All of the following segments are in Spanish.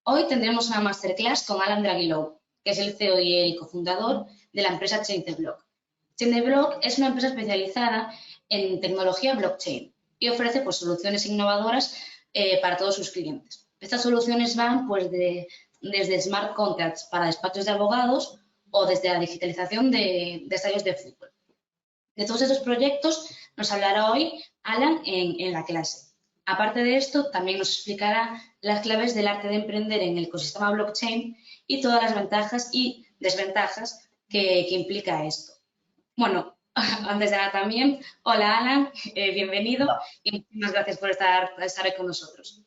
Hoy tendremos una masterclass con Alan Dragilow, que es el CEO y el cofundador de la empresa Change the Block. Change the Block es una empresa especializada en tecnología blockchain y ofrece pues, soluciones innovadoras para todos sus clientes. Estas soluciones van desde smart contracts para despachos de abogados o desde la digitalización de estadios de fútbol. De todos esos proyectos nos hablará hoy Alan en la clase. Aparte de esto, también nos explicará las claves del arte de emprender en el ecosistema blockchain y todas las ventajas y desventajas que implica esto. Bueno, antes de nada también, hola Alan, bienvenido y muchísimas gracias por estar hoy con nosotros.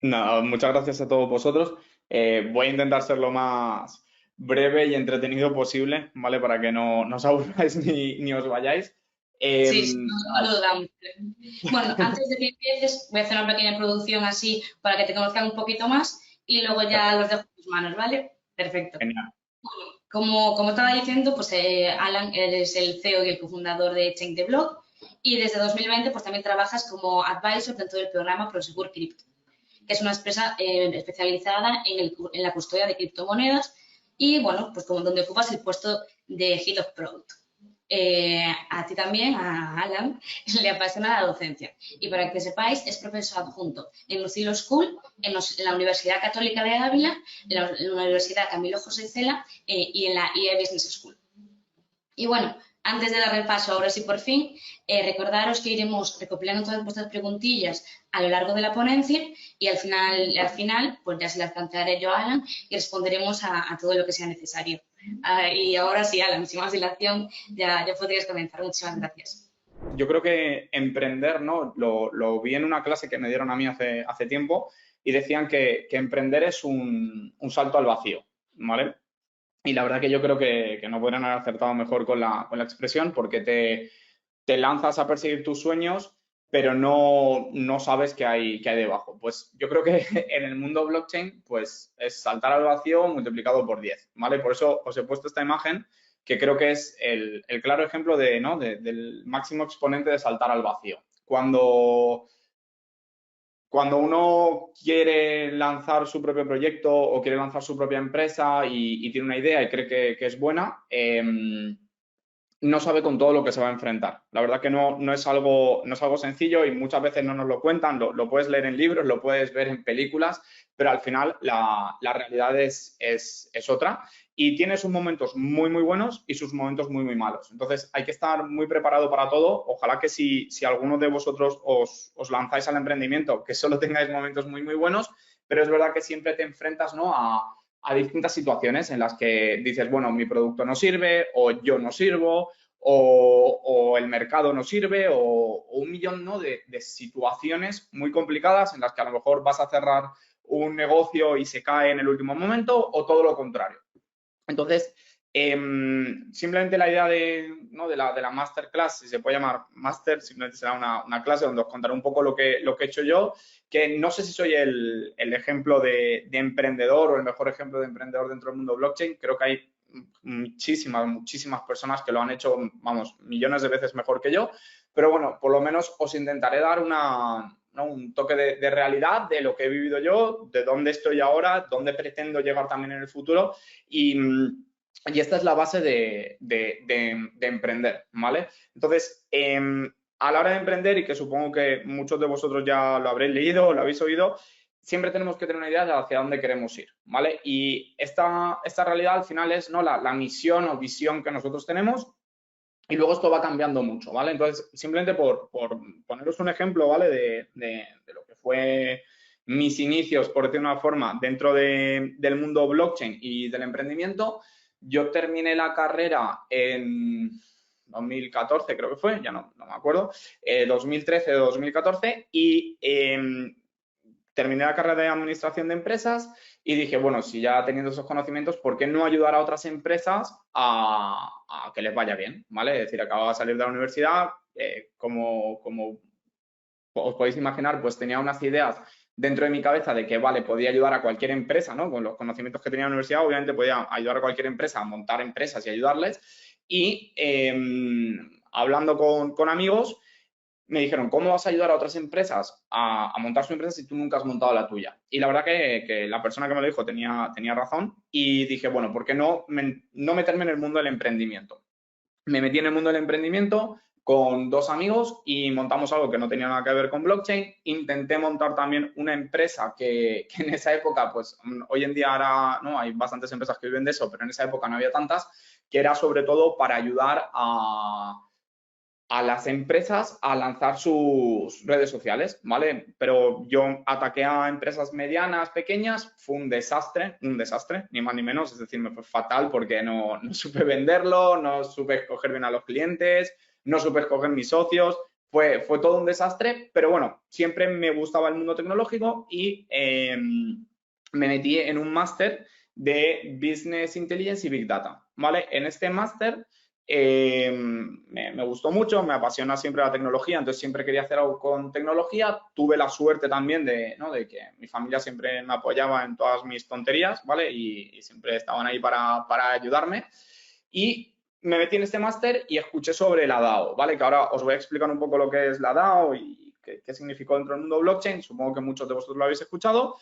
No, muchas gracias a todos vosotros. Voy a intentar ser lo más breve y entretenido posible, ¿vale? Para que no os aburráis ni os vayáis. Sí, sí, Em, no lo dudamos. Bueno, antes de que empieces, voy a hacer una pequeña introducción así para que te conozcan un poquito más y luego ya los dejo en tus manos, ¿vale? Perfecto. Genial. Como estaba diciendo, pues Alan, eres el CEO y el cofundador de Change the Block y desde 2020 pues también trabajas como advisor dentro del programa Prosegur Crypto, que es una empresa especializada en la custodia de criptomonedas y, bueno, pues como donde ocupas el puesto de Head of Product. A ti también, a Alan, le apasiona la docencia. Y para que sepáis, es profesor adjunto en Lucilo School, en la Universidad Católica de Ávila, en la Universidad Camilo José Cela y en la IE Business School. Y bueno, antes de dar el paso, ahora sí por fin, recordaros que iremos recopilando todas vuestras preguntillas a lo largo de la ponencia y al final pues ya se las plantearé yo a Alan y responderemos a todo lo que sea necesario. Y ahora sí, Alan, sin más dilación, ya podrías comenzar. Muchísimas gracias. yo creo que emprender, ¿no? Lo vi en una clase que me dieron a mí hace tiempo y decían que emprender es un salto al vacío, ¿vale? Y la verdad que yo creo que no podrían haber acertado mejor con la expresión porque te lanzas a perseguir tus sueños, pero no sabes qué hay debajo. Pues yo creo que en el mundo blockchain, pues es saltar al vacío multiplicado por 10, ¿vale? Por eso os he puesto esta imagen que creo que es el claro ejemplo ¿no? del máximo exponente de saltar al vacío. Cuando uno quiere lanzar su propio proyecto o quiere lanzar su propia empresa y tiene una idea y cree que es buena, no sabe con todo lo que se va a enfrentar. La verdad que no es algo sencillo y muchas veces no nos lo cuentan, lo puedes leer en libros, lo puedes ver en películas, pero al final la realidad es otra y tiene sus momentos muy, muy buenos y sus momentos muy, muy malos. Entonces hay que estar muy preparado para todo. Ojalá que si alguno de vosotros os lanzáis al emprendimiento, que solo tengáis momentos muy, muy buenos, pero es verdad que siempre te enfrentas, ¿no? a distintas situaciones en las que dices, bueno, mi producto no sirve o yo no sirvo o el mercado no sirve o un millón, ¿no? de situaciones muy complicadas en las que a lo mejor vas a cerrar un negocio y se cae en el último momento o todo lo contrario. Entonces, simplemente la idea ¿no? de la masterclass, si se puede llamar master, simplemente será una clase donde os contaré un poco lo que he hecho yo, que no sé si soy el ejemplo de emprendedor o el mejor ejemplo de emprendedor dentro del mundo blockchain. Creo que hay muchísimas, muchísimas personas que lo han hecho, vamos, millones de veces mejor que yo, pero bueno, por lo menos os intentaré dar ¿no? un toque de realidad de lo que he vivido yo, de dónde estoy ahora, dónde pretendo llegar también en el futuro y esta es la base de emprender, ¿vale? Entonces, a la hora de emprender, y que supongo que muchos de vosotros ya lo habréis leído o lo habéis oído, siempre tenemos que tener una idea de hacia dónde queremos ir, ¿vale? Y esta realidad al final es, ¿no? la misión o visión que nosotros tenemos y luego esto va cambiando mucho, ¿vale? Entonces, simplemente por poneros un ejemplo, ¿vale? De lo que fue mis inicios, por decir una forma, dentro del mundo blockchain y del emprendimiento, yo terminé la carrera en 2014, creo que fue, ya no me acuerdo, 2013 o 2014, y terminé la carrera de administración de empresas y dije, bueno, si ya teniendo esos conocimientos, ¿por qué no ayudar a otras empresas a que les vaya bien? ¿Vale? Es decir, acababa de salir de la universidad, como os podéis imaginar, pues tenía unas ideas dentro de mi cabeza de que, vale, podía ayudar a cualquier empresa, ¿no? Con los conocimientos que tenía en la universidad, obviamente podía ayudar a cualquier empresa a montar empresas y ayudarles. Y hablando con amigos, me dijeron, ¿cómo vas a ayudar a otras empresas a montar su empresa si tú nunca has montado la tuya? Y la verdad que la persona que me lo dijo tenía razón y dije, bueno, ¿por qué no meterme en el mundo del emprendimiento? Me metí en el mundo del emprendimiento con 2 amigos y montamos algo que no tenía nada que ver con blockchain. Intenté montar también una empresa que en esa época, pues hoy en día ahora no hay bastantes empresas que viven de eso, pero en esa época no había tantas, que era sobre todo para ayudar a las empresas a lanzar sus redes sociales, ¿vale? Pero yo ataqué a empresas medianas, pequeñas, fue un desastre, ni más ni menos, es decir, me fue fatal porque no supe venderlo, no supe escoger bien a los clientes, no supe escoger mis socios, fue todo un desastre, pero bueno, siempre me gustaba el mundo tecnológico y me metí en un máster de Business Intelligence y Big Data, ¿vale? En este máster me gustó mucho, me apasiona siempre la tecnología, entonces siempre quería hacer algo con tecnología. Tuve la suerte también de que mi familia siempre me apoyaba en todas mis tonterías, ¿vale? Y siempre estaban ahí para ayudarme. Y me metí en este máster y escuché sobre la DAO, ¿vale? Que ahora os voy a explicar un poco lo que es la DAO y qué significó dentro del mundo blockchain. Supongo que muchos de vosotros lo habéis escuchado.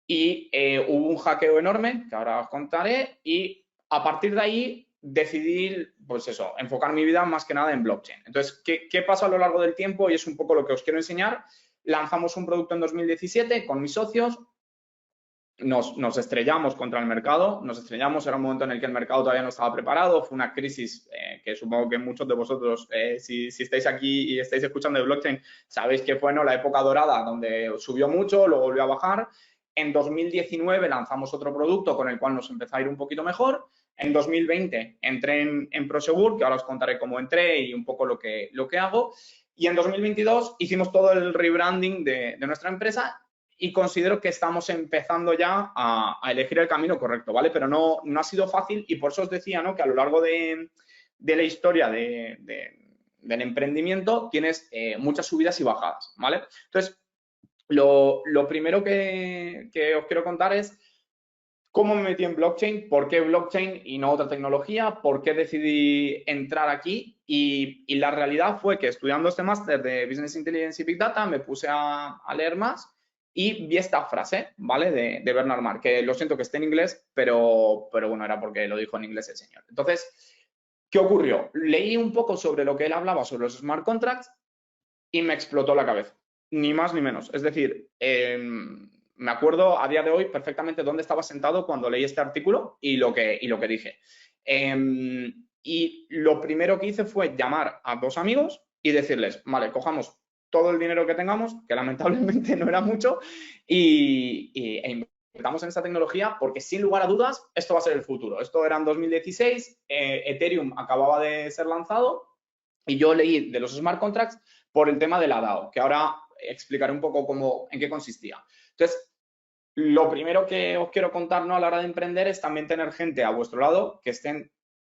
Y hubo un hackeo enorme, que ahora os contaré, y a partir de ahí decidí, pues eso, enfocar mi vida más que nada en blockchain. Entonces, ¿qué pasó a lo largo del tiempo? Y es un poco lo que os quiero enseñar. Lanzamos un producto en 2017 con mis socios, nos estrellamos contra el mercado, era un momento en el que el mercado todavía no estaba preparado, fue una crisis que supongo que muchos de vosotros, si estáis aquí y estáis escuchando de blockchain, sabéis que fue, ¿no?, la época dorada donde subió mucho, luego volvió a bajar. En 2019 lanzamos otro producto con el cual nos empezó a ir un poquito mejor. En 2020 entré en Prosegur, que ahora os contaré cómo entré y un poco lo que hago. Y en 2022 hicimos todo el rebranding de nuestra empresa y considero que estamos empezando ya a elegir el camino correcto, ¿vale? Pero no ha sido fácil y por eso os decía, ¿no?, que a lo largo de la historia del emprendimiento tienes muchas subidas y bajadas, ¿vale? Entonces, lo primero que os quiero contar es cómo me metí en blockchain, por qué blockchain y no otra tecnología, por qué decidí entrar aquí y la realidad fue que estudiando este máster de Business Intelligence y Big Data me puse a leer más y vi esta frase, ¿vale?, de Bernard Marx, que lo siento que esté en inglés, pero bueno, era porque lo dijo en inglés el señor. Entonces, ¿qué ocurrió? Leí un poco sobre lo que él hablaba sobre los smart contracts y me explotó la cabeza, ni más ni menos. Es decir, me acuerdo a día de hoy perfectamente dónde estaba sentado cuando leí este artículo y lo que dije. Y lo primero que hice fue llamar a 2 amigos y decirles, vale, cojamos todo el dinero que tengamos, que lamentablemente no era mucho, e invertamos en esta tecnología porque sin lugar a dudas esto va a ser el futuro. Esto era en 2016, Ethereum acababa de ser lanzado y yo leí de los smart contracts por el tema de la DAO, que ahora explicaré un poco en qué consistía. Entonces, lo primero que os quiero contar, ¿no?, a la hora de emprender es también tener gente a vuestro lado que estén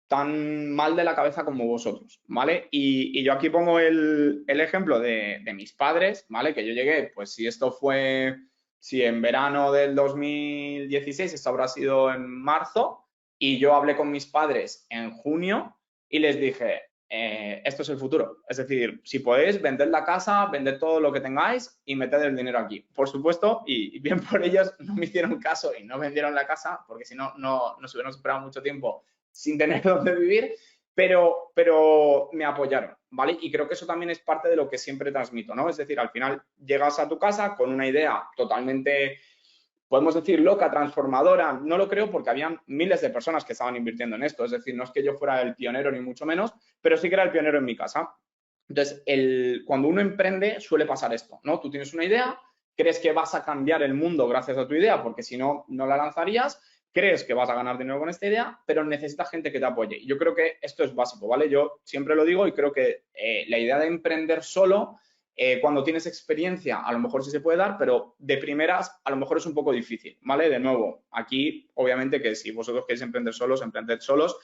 tan mal de la cabeza como vosotros, ¿vale? Y yo aquí pongo el ejemplo de mis padres, ¿vale? Que yo llegué, pues si en verano del 2016, esto habrá sido en marzo, y yo hablé con mis padres en junio y les dije, esto es el futuro. Es decir, si podéis, vended la casa, vended todo lo que tengáis y meted el dinero aquí. Por supuesto, y bien por ellos, no me hicieron caso y no vendieron la casa, porque si no, nos hubiéramos esperado mucho tiempo sin tener dónde vivir, pero me apoyaron, ¿vale? Y creo que eso también es parte de lo que siempre transmito, ¿no? Es decir, al final llegas a tu casa con una idea totalmente, podemos decir, loca, transformadora. No lo creo porque habían miles de personas que estaban invirtiendo en esto. Es decir, no es que yo fuera el pionero ni mucho menos, pero sí que era el pionero en mi casa. Entonces, cuando uno emprende suele pasar esto, ¿no? Tú tienes una idea, crees que vas a cambiar el mundo gracias a tu idea, porque si no, no la lanzarías, crees que vas a ganar dinero con esta idea, pero necesitas gente que te apoye. Y yo creo que esto es básico, ¿vale? Yo siempre lo digo y creo que la idea de emprender solo, cuando tienes experiencia, a lo mejor sí se puede dar, pero de primeras a lo mejor es un poco difícil, ¿vale? De nuevo, aquí obviamente que si vosotros queréis emprender solos, emprended solos,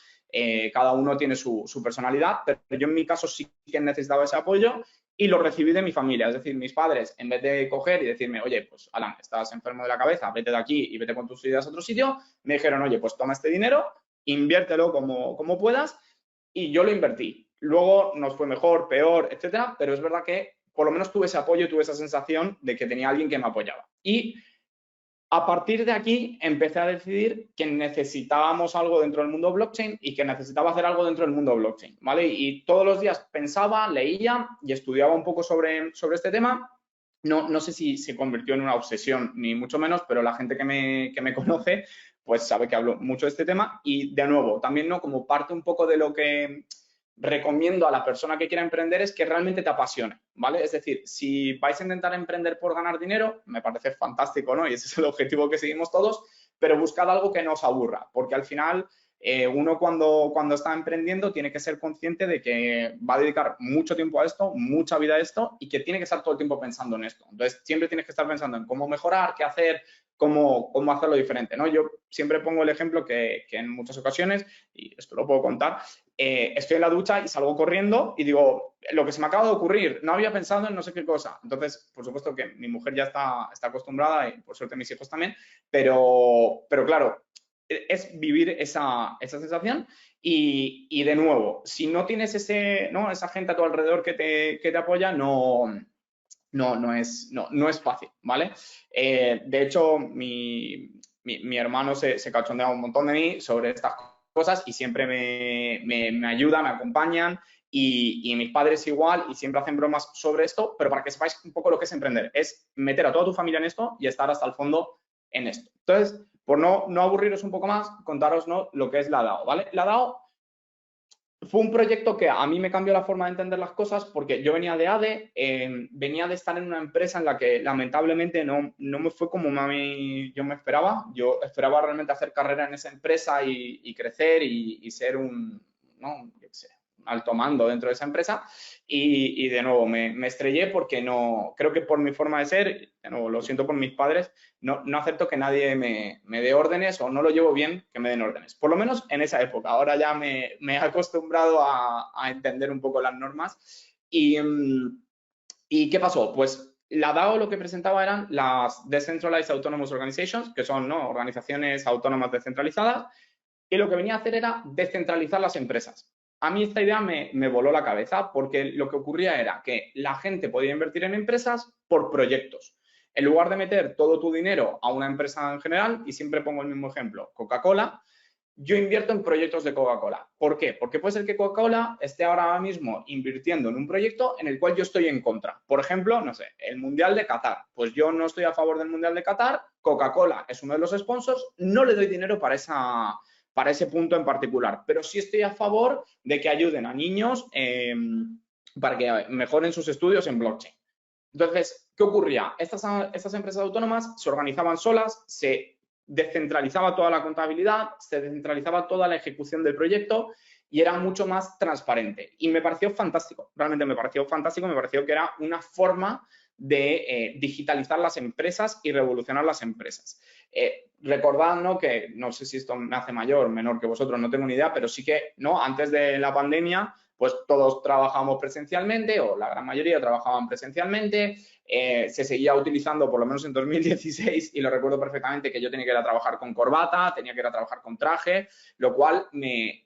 cada uno tiene su personalidad, pero yo en mi caso sí que necesitaba ese apoyo y lo recibí de mi familia. Es decir, mis padres, en vez de coger y decirme, oye, pues Alan, estás enfermo de la cabeza, vete de aquí y vete con tus ideas a otro sitio, me dijeron, oye, pues toma este dinero, inviértelo como puedas, y yo lo invertí. Luego nos fue mejor, peor, etcétera, pero es verdad que por lo menos tuve ese apoyo, tuve esa sensación de que tenía alguien que me apoyaba. Y a partir de aquí empecé a decidir que necesitábamos algo dentro del mundo blockchain y que necesitaba hacer algo dentro del mundo blockchain, ¿vale? Y todos los días pensaba, leía y estudiaba un poco sobre este tema. No sé si se convirtió en una obsesión, ni mucho menos, pero la gente que me conoce, pues sabe que hablo mucho de este tema. Y de nuevo, también no como parte un poco de lo que recomiendo a la persona que quiera emprender es que realmente te apasione, ¿vale? Es decir, si vais a intentar emprender por ganar dinero, me parece fantástico, ¿no? Y ese es el objetivo que seguimos todos, pero buscad algo que no os aburra, porque al final uno cuando está emprendiendo tiene que ser consciente de que va a dedicar mucho tiempo a esto, mucha vida a esto y que tiene que estar todo el tiempo pensando en esto. Entonces, siempre tienes que estar pensando en cómo mejorar, qué hacer, cómo hacerlo diferente, ¿no? Yo siempre pongo el ejemplo que en muchas ocasiones, y esto lo puedo contar, estoy en la ducha y salgo corriendo y digo, lo que se me acaba de ocurrir, no había pensado en no sé qué cosa. Entonces, por supuesto que mi mujer ya está acostumbrada y por suerte mis hijos también, pero claro, es vivir esa sensación y de nuevo, si no tienes esa gente a tu alrededor que te apoya, no es fácil, ¿vale? De hecho, mi hermano se cachondea un montón de mí sobre estas cosas y siempre me ayuda, me acompañan y mis padres igual y siempre hacen bromas sobre esto, pero para que sepáis un poco lo que es emprender, es meter a toda tu familia en esto y estar hasta el fondo en esto. Entonces, por no aburriros un poco más, contaros, ¿no?, lo que es la DAO, ¿vale? La DAO fue un proyecto que a mí me cambió la forma de entender las cosas porque yo venía de ADE, venía de estar en una empresa en la que lamentablemente no me fue como yo me esperaba. Yo esperaba realmente hacer carrera en esa empresa y crecer y ser un alto mando dentro de esa empresa. Y de nuevo, me estrellé porque no, creo que por mi forma de ser, de nuevo, lo siento por mis padres, no acepto que nadie me dé órdenes o no lo llevo bien que me den órdenes. Por lo menos en esa época. Ahora ya me he acostumbrado a entender un poco las normas. ¿Y qué pasó? Pues la DAO lo que presentaba eran las Decentralized Autonomous Organizations, que son, ¿no?, organizaciones autónomas descentralizadas, y lo que venía a hacer era descentralizar las empresas. A mí esta idea me voló la cabeza porque lo que ocurría era que la gente podía invertir en empresas por proyectos. En lugar de meter todo tu dinero a una empresa en general, y siempre pongo el mismo ejemplo, Coca-Cola, yo invierto en proyectos de Coca-Cola. ¿Por qué? Porque puede ser que Coca-Cola esté ahora mismo invirtiendo en un proyecto en el cual yo estoy en contra. Por ejemplo, no sé, el Mundial de Qatar. Pues yo no estoy a favor del Mundial de Qatar, Coca-Cola es uno de los sponsors, no le doy dinero para ese punto en particular, pero sí estoy a favor de que ayuden a niños para que mejoren sus estudios en blockchain. Entonces, ¿qué ocurría? Estas empresas autónomas se organizaban solas, se descentralizaba toda la contabilidad, se descentralizaba toda la ejecución del proyecto y era mucho más transparente. Y me pareció fantástico, realmente me pareció fantástico, me pareció que era una forma de digitalizar las empresas y revolucionar las empresas. Recordad, ¿no?, que no sé si esto me hace mayor, menor que vosotros, no tengo ni idea, pero sí que, ¿no?, antes de la pandemia, pues todos trabajábamos presencialmente o la gran mayoría trabajaban presencialmente, se seguía utilizando por lo menos en 2016 y lo recuerdo perfectamente que yo tenía que ir a trabajar con corbata, tenía que ir a trabajar con traje, lo cual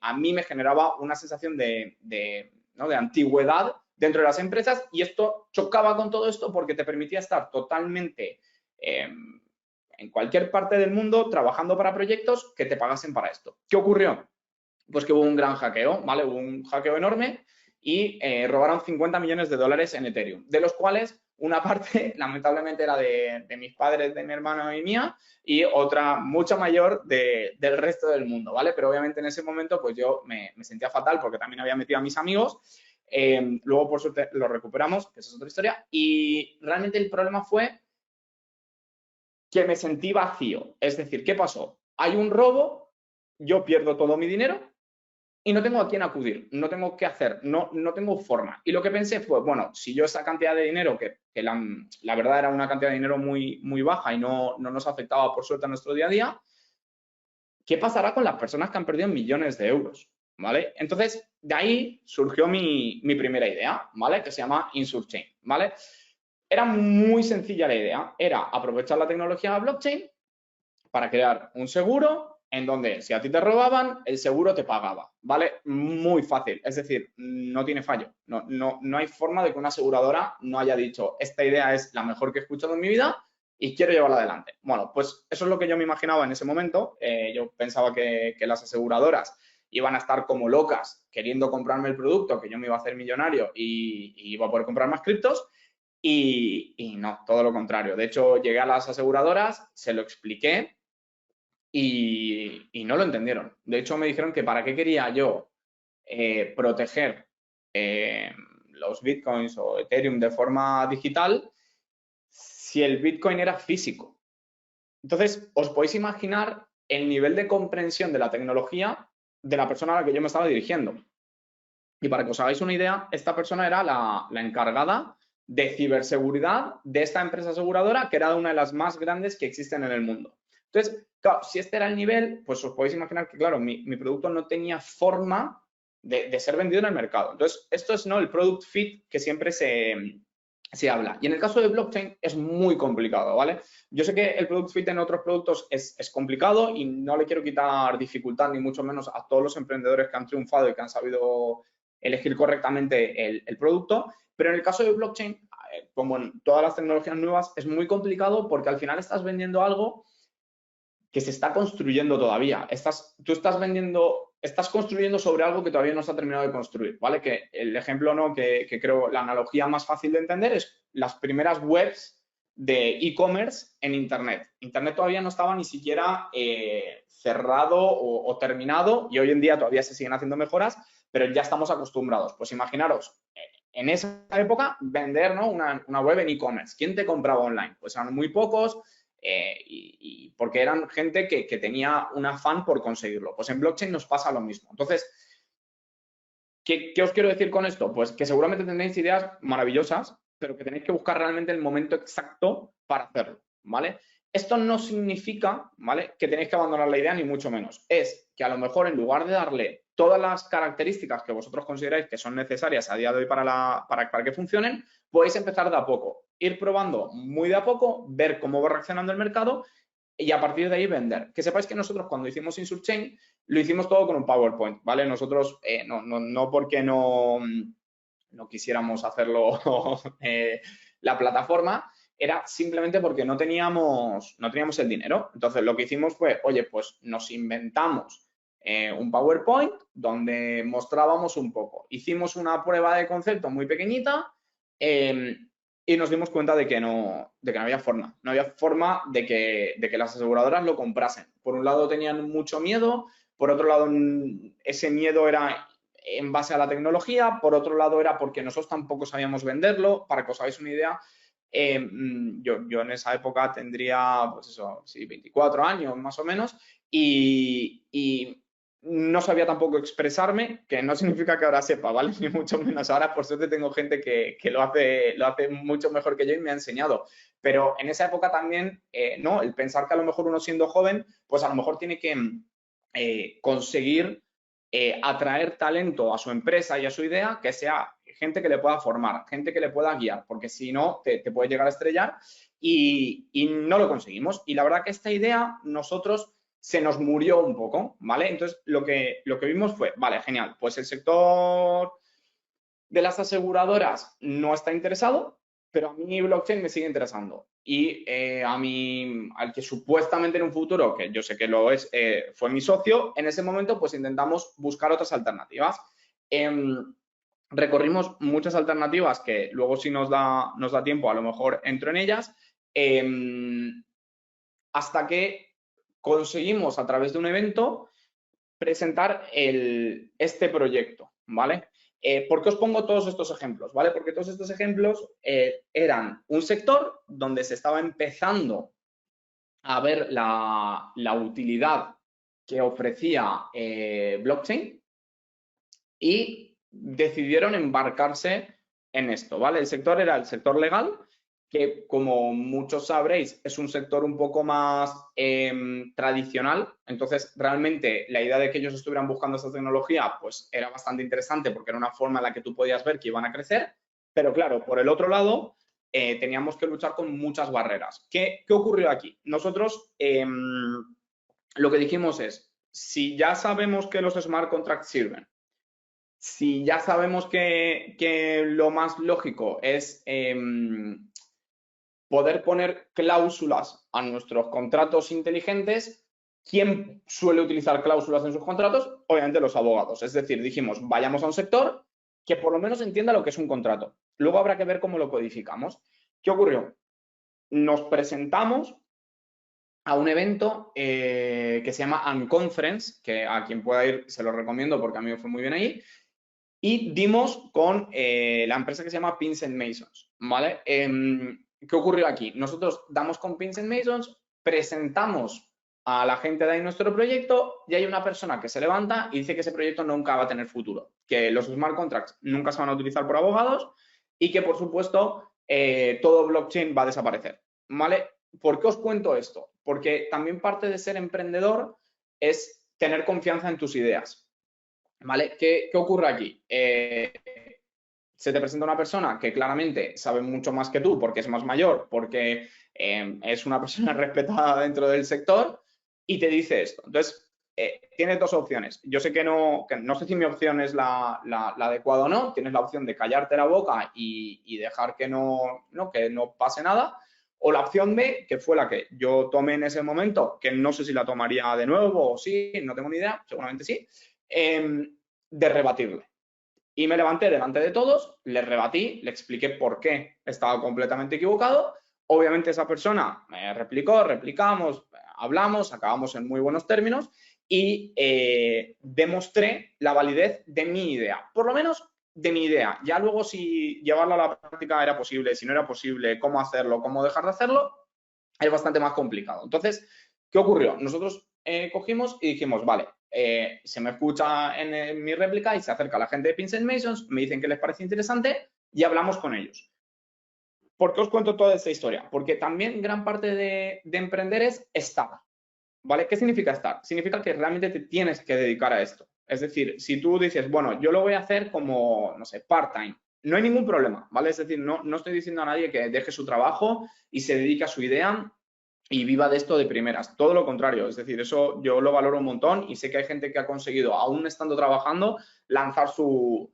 a mí me generaba una sensación de antigüedad dentro de las empresas y esto chocaba con todo esto porque te permitía estar totalmente en cualquier parte del mundo trabajando para proyectos que te pagasen para esto. ¿Qué ocurrió? Pues que hubo un gran hackeo, ¿vale? Hubo un hackeo enorme y robaron 50 millones de dólares en Ethereum, de los cuales una parte lamentablemente era de mis padres, de mi hermano y mía, y otra mucha mayor del resto del mundo, ¿vale? Pero obviamente en ese momento pues yo me sentía fatal porque también había metido a mis amigos. Luego por suerte lo recuperamos, que esa es otra historia, y realmente el problema fue que me sentí vacío. Es decir, ¿qué pasó? Hay un robo, yo pierdo todo mi dinero y no tengo a quién acudir, no tengo qué hacer, no tengo forma. Y lo que pensé fue, bueno, si yo esa cantidad de dinero, que la verdad era una cantidad de dinero muy, muy baja y no nos afectaba por suerte a nuestro día a día, ¿qué pasará con las personas que han perdido millones de euros? ¿Vale? Entonces, de ahí surgió mi primera idea, ¿vale? Que se llama Insurchain, ¿vale? Era muy sencilla la idea, era aprovechar la tecnología blockchain para crear un seguro en donde si a ti te robaban, el seguro te pagaba, ¿vale? Muy fácil, es decir, no tiene fallo. No hay forma de que una aseguradora no haya dicho, esta idea es la mejor que he escuchado en mi vida y quiero llevarla adelante. Bueno, pues eso es lo que yo me imaginaba en ese momento. Yo pensaba que las aseguradoras iban a estar como locas queriendo comprarme el producto, que yo me iba a hacer millonario y iba a poder comprar más criptos. Y no, todo lo contrario. De hecho, llegué a las aseguradoras, se lo expliqué y no lo entendieron. De hecho, me dijeron que para qué quería yo proteger los bitcoins o Ethereum de forma digital si el bitcoin era físico. Entonces, os podéis imaginar el nivel de comprensión de la tecnología de la persona a la que yo me estaba dirigiendo. Y para que os hagáis una idea, esta persona era la encargada de ciberseguridad de esta empresa aseguradora, que era una de las más grandes que existen en el mundo. Entonces, claro, si este era el nivel, pues os podéis imaginar que, claro, mi producto no tenía forma de ser vendido en el mercado. Entonces, esto es, ¿no?, el product fit que siempre se habla. Y en el caso de blockchain es muy complicado, ¿vale? Yo sé que el product fit en otros productos es complicado y no le quiero quitar dificultad, ni mucho menos a todos los emprendedores que han triunfado y que han sabido elegir correctamente el producto, pero en el caso de blockchain, como en todas las tecnologías nuevas, es muy complicado porque al final estás vendiendo algo que se está construyendo todavía. Tú estás construyendo sobre algo que todavía no se ha terminado de construir, ¿vale? Que el ejemplo, ¿no?, que creo la analogía más fácil de entender es las primeras webs de e-commerce en Internet. Internet todavía no estaba ni siquiera cerrado o terminado y hoy en día todavía se siguen haciendo mejoras, pero ya estamos acostumbrados. Pues imaginaros, en esa época, vender, ¿no?, una web en e-commerce. ¿Quién te compraba online? Pues eran muy pocos. Y porque eran gente que tenía un afán por conseguirlo. Pues en blockchain nos pasa lo mismo. Entonces, ¿qué os quiero decir con esto? Pues que seguramente tendréis ideas maravillosas, pero que tenéis que buscar realmente el momento exacto para hacerlo, ¿vale? Esto no significa, ¿vale?, que tenéis que abandonar la idea, ni mucho menos. Es que a lo mejor en lugar de darle todas las características que vosotros consideráis que son necesarias a día de hoy para que funcionen, podéis empezar de a poco, ir probando muy de a poco, ver cómo va reaccionando el mercado y a partir de ahí vender. Que sepáis que nosotros cuando hicimos Insurchain lo hicimos todo con un PowerPoint, ¿vale? Nosotros no porque no quisiéramos hacerlo la plataforma, era simplemente porque no teníamos el dinero. Entonces lo que hicimos fue, oye, pues nos inventamos un PowerPoint donde mostrábamos un poco. Hicimos una prueba de concepto muy pequeñita y nos dimos cuenta de que no había forma. No había forma de que las aseguradoras lo comprasen. Por un lado tenían mucho miedo, por otro lado ese miedo era en base a la tecnología, por otro lado era porque nosotros tampoco sabíamos venderlo. Para que os hagáis una idea, yo en esa época tendría, pues eso, sí, 24 años más o menos, y no sabía tampoco expresarme, que no significa que ahora sepa, ¿vale? Ni mucho menos. Ahora, por suerte, tengo gente que lo hace mucho mejor que yo y me ha enseñado. Pero en esa época también, ¿no?, el pensar que a lo mejor uno siendo joven, pues a lo mejor tiene que conseguir atraer talento a su empresa y a su idea, que sea gente que le pueda formar, gente que le pueda guiar, porque si no, te puede llegar a estrellar y no lo conseguimos. Y la verdad que esta idea nosotros se nos murió un poco, ¿vale? Entonces, lo que vimos fue, vale, genial, pues el sector de las aseguradoras no está interesado, pero a mí blockchain me sigue interesando. Y al que supuestamente en un futuro, que yo sé que lo es, fue mi socio, en ese momento pues intentamos buscar otras alternativas. Recorrimos muchas alternativas que luego si nos da tiempo a lo mejor entro en ellas, hasta que conseguimos a través de un evento presentar este proyecto, ¿vale? ¿Por qué os pongo todos estos ejemplos? ¿Vale? Porque todos estos ejemplos eran un sector donde se estaba empezando a ver la utilidad que ofrecía blockchain y decidieron embarcarse en esto, ¿vale? El sector era el sector legal, que como muchos sabréis es un sector un poco más tradicional. Entonces realmente la idea de que ellos estuvieran buscando esta tecnología pues era bastante interesante porque era una forma en la que tú podías ver que iban a crecer, pero claro, por el otro lado teníamos que luchar con muchas barreras. ¿Qué ocurrió aquí? Nosotros lo que dijimos es, si ya sabemos que los smart contracts sirven, si ya sabemos que lo más lógico es poder poner cláusulas a nuestros contratos inteligentes, ¿quién suele utilizar cláusulas en sus contratos? Obviamente los abogados. Es decir, dijimos, vayamos a un sector que por lo menos entienda lo que es un contrato. Luego habrá que ver cómo lo codificamos. ¿Qué ocurrió? Nos presentamos a un evento que se llama Unconference, que a quien pueda ir se lo recomiendo porque a mí me fue muy bien ahí, y dimos con la empresa que se llama Pins Masons, ¿vale? ¿Qué ocurrió aquí? Nosotros damos con Pins Masons, presentamos a la gente de ahí nuestro proyecto y hay una persona que se levanta y dice que ese proyecto nunca va a tener futuro, que los smart contracts nunca se van a utilizar por abogados y que, por supuesto, todo blockchain va a desaparecer, ¿vale? ¿Por qué os cuento esto? Porque también parte de ser emprendedor es tener confianza en tus ideas, ¿vale? ¿Qué ocurre aquí? Se te presenta una persona que claramente sabe mucho más que tú porque es más mayor, porque es una persona respetada dentro del sector y te dice esto. Entonces, tienes dos opciones. Yo sé que no sé si mi opción es la adecuada o no. Tienes la opción de callarte la boca y dejar que no pase nada. O la opción B, que fue la que yo tomé en ese momento, que no sé si la tomaría de nuevo o sí, no tengo ni idea, seguramente sí, de rebatirle. Y me levanté delante de todos, le rebatí, le expliqué por qué estaba completamente equivocado. Obviamente esa persona me replicó, replicamos, hablamos, acabamos en muy buenos términos y demostré la validez de mi idea, por lo menos de mi idea. Ya luego si llevarla a la práctica era posible, si no era posible, cómo hacerlo, cómo dejar de hacerlo, es bastante más complicado. Entonces, ¿qué ocurrió? Nosotros cogimos y dijimos, vale, se me escucha en mi réplica y se acerca la gente de Pins Masons, me dicen que les parece interesante y hablamos con ellos. ¿Por qué os cuento toda esta historia? Porque también gran parte de emprender es estar, ¿vale? ¿Qué significa estar? Significa que realmente te tienes que dedicar a esto. Es decir, si tú dices, bueno, yo lo voy a hacer como, no sé, part-time, no hay ningún problema, ¿vale? Es decir, no estoy diciendo a nadie que deje su trabajo y se dedique a su idea y viva de esto de primeras. Todo lo contrario, es decir, eso yo lo valoro un montón y sé que hay gente que ha conseguido, aún estando trabajando, lanzar su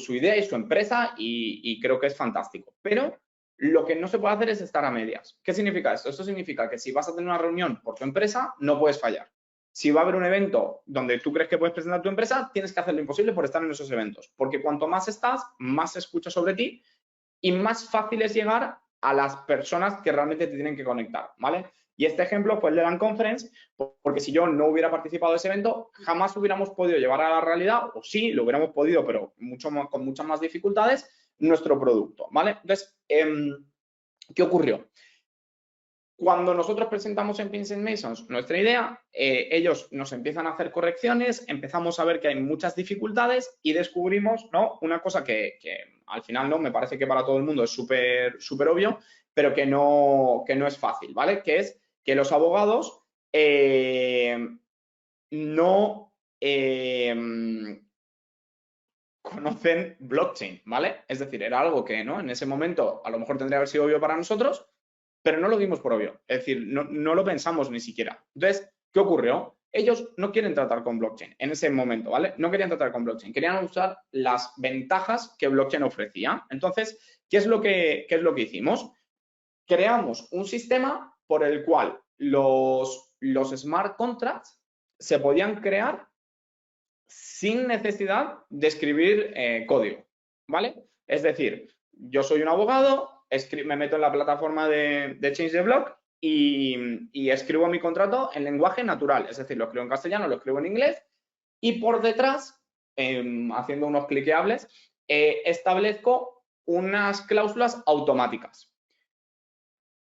idea y su empresa y creo que es fantástico. Pero lo que no se puede hacer es estar a medias. ¿Qué significa esto? Esto significa que si vas a tener una reunión por tu empresa, no puedes fallar. Si va a haber un evento donde tú crees que puedes presentar tu empresa, tienes que hacer lo imposible por estar en esos eventos. Porque cuanto más estás, más se escucha sobre ti y más fácil es llegar a las personas que realmente te tienen que conectar, ¿vale? Y este ejemplo fue el de la Conference, porque si yo no hubiera participado de ese evento, jamás hubiéramos podido llevar a la realidad, o sí, lo hubiéramos podido, pero con muchas más dificultades, nuestro producto, ¿vale? Entonces, ¿qué ocurrió? Cuando nosotros presentamos en Pins Masons nuestra idea, ellos nos empiezan a hacer correcciones, empezamos a ver que hay muchas dificultades y descubrimos, ¿no?, una cosa que al final no me parece que para todo el mundo es súper obvio, pero que no es fácil, ¿vale? Que es que los abogados no conocen blockchain, ¿vale? Es decir, era algo que, ¿no?, en ese momento a lo mejor tendría que haber sido obvio para nosotros, pero no lo dimos por obvio. Es decir, no lo pensamos ni siquiera. Entonces, ¿qué ocurrió? Ellos no quieren tratar con blockchain en ese momento, ¿vale? No querían tratar con blockchain, querían usar las ventajas que blockchain ofrecía. Entonces, ¿qué es lo que hicimos? Creamos un sistema por el cual los smart contracts se podían crear sin necesidad de escribir código, ¿vale? Es decir, yo soy un abogado, me meto en la plataforma de Change the Block y escribo mi contrato en lenguaje natural, es decir, lo escribo en castellano, lo escribo en inglés y por detrás, haciendo unos cliqueables, establezco unas cláusulas automáticas.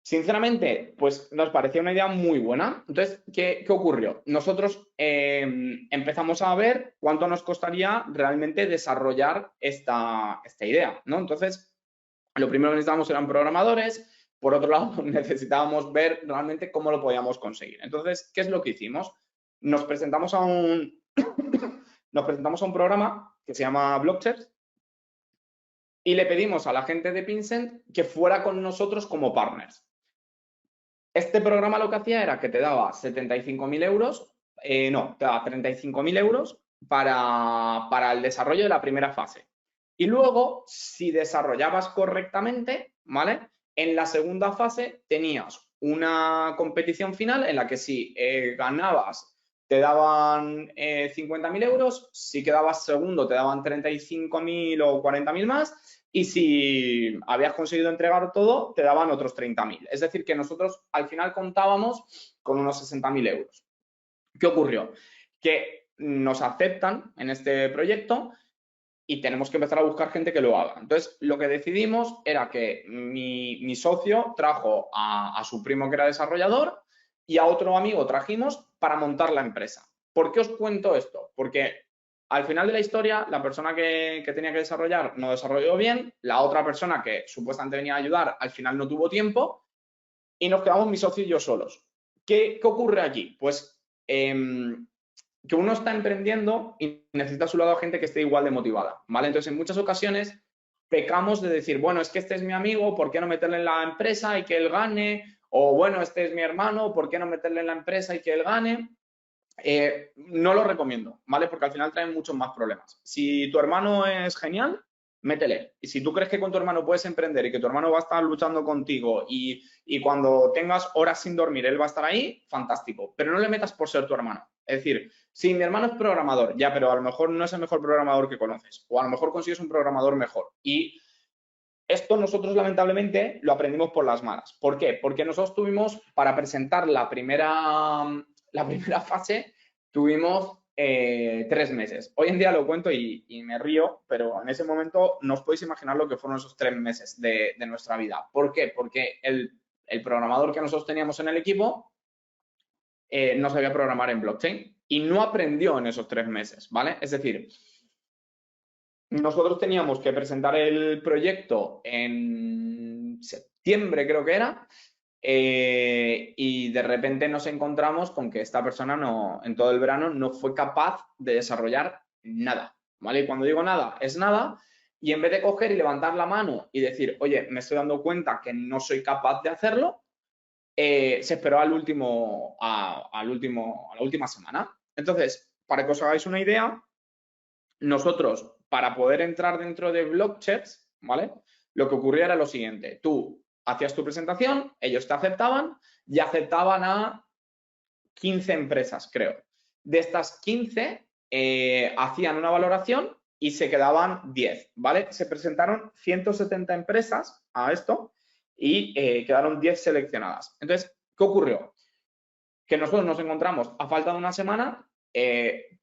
Sinceramente, pues nos parecía una idea muy buena. Entonces, ¿qué ocurrió? Nosotros empezamos a ver cuánto nos costaría realmente desarrollar esta idea, ¿no? Entonces, lo primero que necesitábamos eran programadores. Por otro lado, necesitábamos ver realmente cómo lo podíamos conseguir. Entonces, ¿qué es lo que hicimos? Nos presentamos a un programa que se llama Blockchairs y le pedimos a la gente de Pinsent que fuera con nosotros como partners. Este programa lo que hacía era que te daba 75.000 euros, no, te daba 35.000 euros para el desarrollo de la primera fase. Y luego, si desarrollabas correctamente, ¿vale? En la segunda fase tenías una competición final en la que si ganabas te daban 50.000 euros, si quedabas segundo te daban 35.000 o 40.000 más, y si habías conseguido entregar todo, te daban otros 30.000. Es decir, que nosotros al final contábamos con unos 60.000 euros. ¿Qué ocurrió? Que nos aceptan en este proyecto y tenemos que empezar a buscar gente que lo haga. Entonces, lo que decidimos era que mi socio trajo a su primo que era desarrollador y a otro amigo trajimos para montar la empresa. ¿Por qué os cuento esto? Porque al final de la historia, la persona que tenía que desarrollar no desarrolló bien, la otra persona que supuestamente venía a ayudar al final no tuvo tiempo y nos quedamos mi socio y yo solos. ¿Qué ocurre aquí? Pues que uno está emprendiendo y necesita a su lado gente que esté igual de motivada, ¿vale? Entonces, en muchas ocasiones pecamos de decir, bueno, es que este es mi amigo, ¿por qué no meterle en la empresa y que él gane? O, bueno, este es mi hermano, ¿por qué no meterle en la empresa y que él gane? No lo recomiendo, ¿vale? Porque al final traen muchos más problemas. Si tu hermano es genial, métele. Y si tú crees que con tu hermano puedes emprender y que tu hermano va a estar luchando contigo y cuando tengas horas sin dormir, él va a estar ahí, fantástico. Pero no le metas por ser tu hermano. Es decir, si mi hermano es programador, ya, pero a lo mejor no es el mejor programador que conoces. O a lo mejor consigues un programador mejor. Y esto nosotros lamentablemente lo aprendimos por las malas. ¿Por qué? Porque nosotros tuvimos, para presentar la primera fase, tuvimos 3 meses. Hoy en día lo cuento y me río, pero en ese momento no os podéis imaginar lo que fueron esos 3 meses de nuestra vida. ¿Por qué? Porque el programador que nosotros teníamos en el equipo no sabía programar en blockchain y no aprendió en esos 3 meses, ¿vale? Es decir, nosotros teníamos que presentar el proyecto en septiembre, creo que era, y de repente nos encontramos con que esta persona en todo el verano no fue capaz de desarrollar nada, ¿vale? Y cuando digo nada, es nada, y en vez de coger y levantar la mano y decir, oye, me estoy dando cuenta que no soy capaz de hacerlo, se esperó a la última semana. Entonces, para que os hagáis una idea, nosotros, para poder entrar dentro de Blockchats, ¿vale? Lo que ocurría era lo siguiente. Tú hacías tu presentación, ellos te aceptaban y aceptaban a 15 empresas, creo. De estas 15, hacían una valoración y se quedaban 10, ¿vale? Se presentaron 170 empresas a esto y quedaron 10 seleccionadas. Entonces, ¿qué ocurrió? Que nosotros nos encontramos a falta de una semana que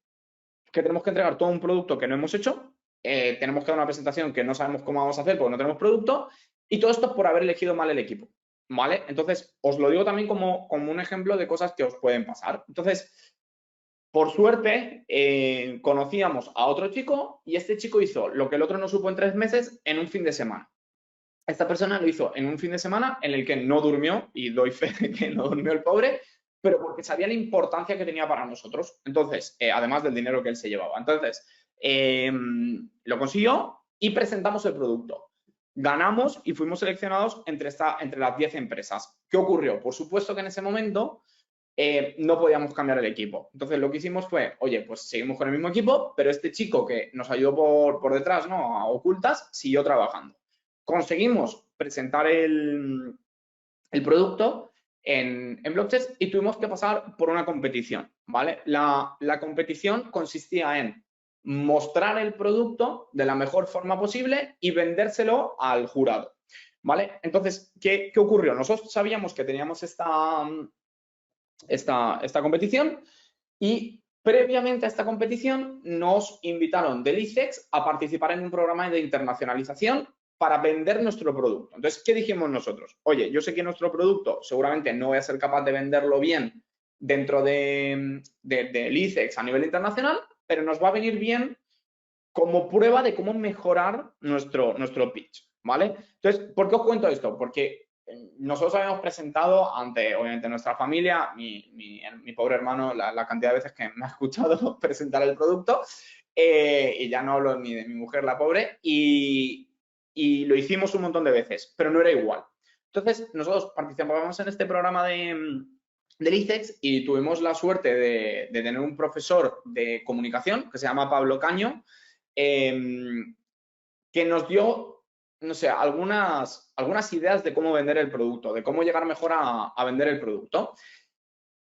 tenemos que entregar todo un producto que no hemos hecho, tenemos que dar una presentación que no sabemos cómo vamos a hacer porque no tenemos producto, y todo esto es por haber elegido mal el equipo, ¿vale? Entonces, os lo digo también como un ejemplo de cosas que os pueden pasar. Entonces, por suerte, conocíamos a otro chico y este chico hizo lo que el otro no supo en 3 meses en un fin de semana. Esta persona lo hizo en un fin de semana en el que no durmió, y doy fe de que no durmió el pobre, pero porque sabía la importancia que tenía para nosotros. Entonces, además del dinero que él se llevaba. Entonces, lo consiguió y presentamos el producto. Ganamos y fuimos seleccionados entre las 10 empresas. ¿Qué ocurrió? Por supuesto que en ese momento no podíamos cambiar el equipo. Entonces, lo que hicimos fue, oye, pues seguimos con el mismo equipo, pero este chico que nos ayudó por detrás, ¿no? A ocultas, siguió trabajando. Conseguimos presentar el producto en Blockchain y tuvimos que pasar por una competición, ¿vale? La competición consistía en mostrar el producto de la mejor forma posible y vendérselo al jurado, ¿vale? Entonces, ¿qué ocurrió? Nosotros sabíamos que teníamos esta competición y previamente a esta competición nos invitaron del ICEX a participar en un programa de internacionalización para vender nuestro producto. Entonces, ¿qué dijimos nosotros? Oye, yo sé que nuestro producto seguramente no voy a ser capaz de venderlo bien dentro del ICEX a nivel internacional, pero nos va a venir bien como prueba de cómo mejorar nuestro pitch, ¿vale? Entonces, ¿por qué os cuento esto? Porque nosotros habíamos presentado ante, obviamente, nuestra familia, mi pobre hermano, la cantidad de veces que me ha escuchado presentar el producto, y ya no hablo ni de mi mujer, la pobre, y lo hicimos un montón de veces, pero no era igual. Entonces, nosotros participábamos en este programa del ICEX y tuvimos la suerte de tener un profesor de comunicación que se llama Pablo Caño, que nos dio, no sé, algunas ideas de cómo vender el producto, de cómo llegar mejor a vender el producto.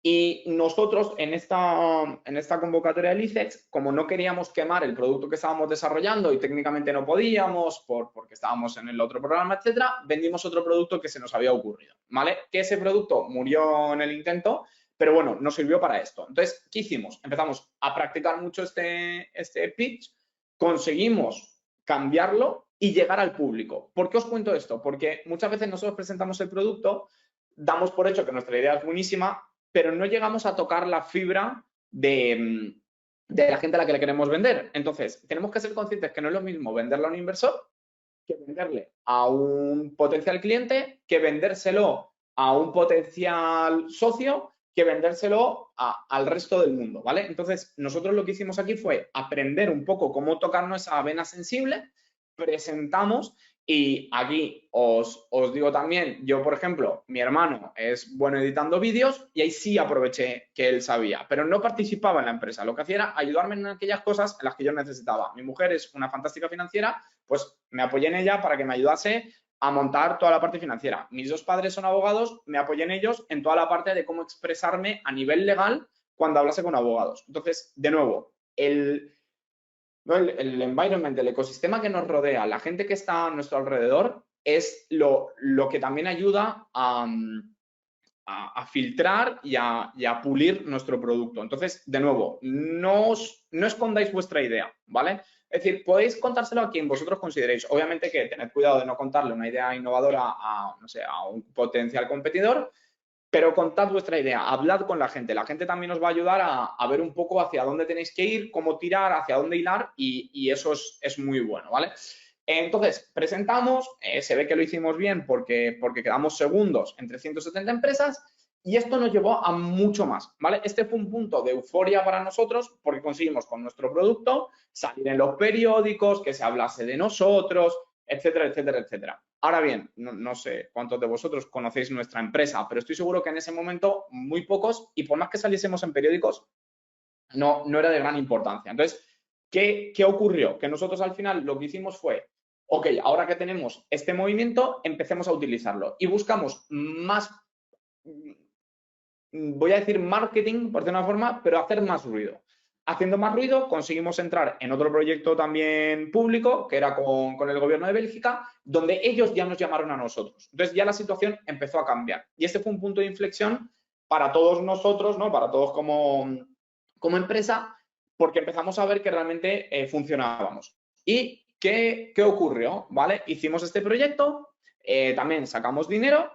Y nosotros en esta convocatoria del ICEX, como no queríamos quemar el producto que estábamos desarrollando y técnicamente no podíamos porque estábamos en el otro programa, etcétera, vendimos otro producto que se nos había ocurrido, ¿vale? Que ese producto murió en el intento, pero bueno, nos sirvió para esto. Entonces, ¿qué hicimos? Empezamos a practicar mucho este pitch, conseguimos cambiarlo y llegar al público. ¿Por qué os cuento esto? Porque muchas veces nosotros presentamos el producto, damos por hecho que nuestra idea es buenísima, pero no llegamos a tocar la fibra de la gente a la que le queremos vender. Entonces, tenemos que ser conscientes que no es lo mismo venderle a un inversor que venderle a un potencial cliente, que vendérselo a un potencial socio, que vendérselo al resto del mundo, ¿vale? Entonces, nosotros lo que hicimos aquí fue aprender un poco cómo tocarnos esa vena sensible, presentamos y aquí os digo también, yo por ejemplo, mi hermano es bueno editando vídeos y ahí sí aproveché que él sabía, pero no participaba en la empresa, lo que hacía era ayudarme en aquellas cosas en las que yo necesitaba. Mi mujer es una fantástica financiera, pues me apoyé en ella para que me ayudase a montar toda la parte financiera. Mis dos padres son abogados, me apoyé en ellos en toda la parte de cómo expresarme a nivel legal cuando hablase con abogados. Entonces, de nuevo, el environment, el ecosistema que nos rodea, la gente que está a nuestro alrededor, es lo que también ayuda a filtrar y a pulir nuestro producto. Entonces, de nuevo, no escondáis vuestra idea, ¿vale? Es decir, podéis contárselo a quien vosotros consideréis. Obviamente que tened cuidado de no contarle una idea innovadora no sé, a un potencial competidor, pero contad vuestra idea, hablad con la gente. La gente también os va a ayudar a ver un poco hacia dónde tenéis que ir, cómo tirar, hacia dónde hilar y eso es muy bueno, ¿vale? Entonces, presentamos, se ve que lo hicimos bien porque quedamos segundos entre 170 empresas y esto nos llevó a mucho más, ¿vale? Este fue un punto de euforia para nosotros porque conseguimos con nuestro producto salir en los periódicos, que se hablase de nosotros, etcétera, etcétera, etcétera. Ahora bien, no sé cuántos de vosotros conocéis nuestra empresa, pero estoy seguro que en ese momento muy pocos y por más que saliésemos en periódicos, no era de gran importancia. Entonces, ¿qué ocurrió? Que nosotros al final lo que hicimos fue, ok, ahora que tenemos este movimiento, empecemos a utilizarlo y buscamos más, voy a decir marketing, por decirlo de una forma, pero hacer más ruido. Haciendo más ruido, conseguimos entrar en otro proyecto también público, que era con el gobierno de Bélgica, donde ellos ya nos llamaron a nosotros. Entonces ya la situación empezó a cambiar. Y este fue un punto de inflexión para todos nosotros, ¿no? Para todos como empresa, porque empezamos a ver que realmente funcionábamos. ¿Y qué ocurrió? ¿Vale? Hicimos este proyecto, también sacamos dinero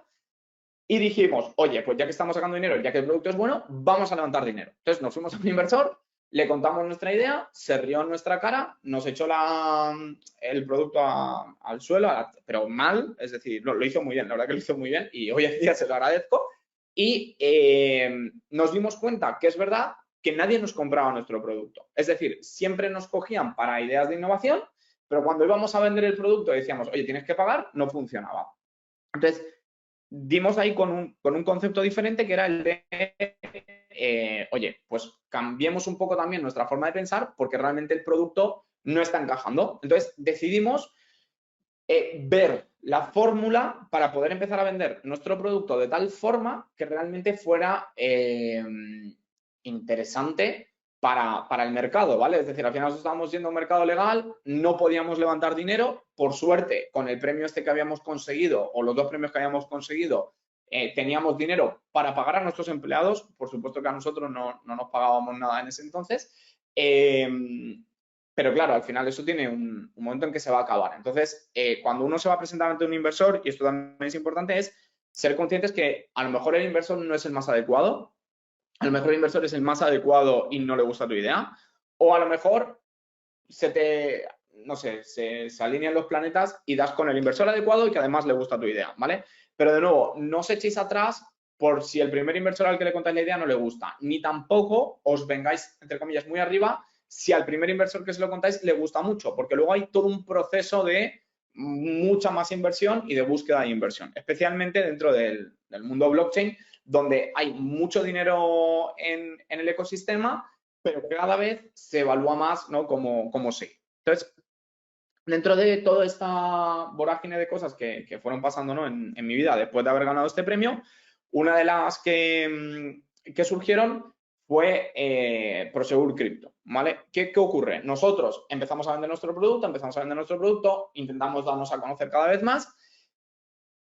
y dijimos, oye, pues ya que estamos sacando dinero, ya que el producto es bueno, vamos a levantar dinero. Entonces nos fuimos a un inversor, le contamos nuestra idea, se rió en nuestra cara, nos echó el producto al suelo, pero mal, es decir, lo hizo muy bien, la verdad que lo hizo muy bien y hoy en día se lo agradezco. Y nos dimos cuenta que es verdad que nadie nos compraba nuestro producto. Es decir, siempre nos cogían para ideas de innovación, pero cuando íbamos a vender el producto y decíamos, oye, tienes que pagar, no funcionaba. Entonces, dimos ahí con un concepto diferente que era el de, oye, pues cambiemos un poco también nuestra forma de pensar porque realmente el producto no está encajando. Entonces decidimos ver la fórmula para poder empezar a vender nuestro producto de tal forma que realmente fuera interesante para el mercado, ¿vale? Es decir, al final estábamos yendo a un mercado legal, no podíamos levantar dinero, por suerte, con el premio este que habíamos conseguido, o los dos premios que habíamos conseguido, teníamos dinero para pagar a nuestros empleados, por supuesto que a nosotros no nos pagábamos nada en ese entonces, pero claro, al final eso tiene un momento en que se va a acabar. Entonces, cuando uno se va a presentar ante un inversor, y esto también es importante, es ser conscientes que a lo mejor el inversor no es el más adecuado, a lo mejor el inversor es el más adecuado y no le gusta tu idea, o a lo mejor no sé, se alinean los planetas y das con el inversor adecuado y que además le gusta tu idea, ¿vale? Pero de nuevo, no os echéis atrás por si el primer inversor al que le contáis la idea no le gusta, ni tampoco os vengáis, entre comillas, muy arriba si al primer inversor que se lo contáis le gusta mucho, porque luego hay todo un proceso de mucha más inversión y de búsqueda de inversión, especialmente dentro del mundo blockchain, donde hay mucho dinero en el ecosistema, pero cada vez se evalúa más, ¿no? como sí. Entonces, dentro de toda esta vorágine de cosas que fueron pasando, ¿no? en mi vida después de haber ganado este premio, una de las que surgieron fue Prosegur Crypto, ¿vale? ¿Qué ocurre? Nosotros empezamos a vender nuestro producto, intentamos darnos a conocer cada vez más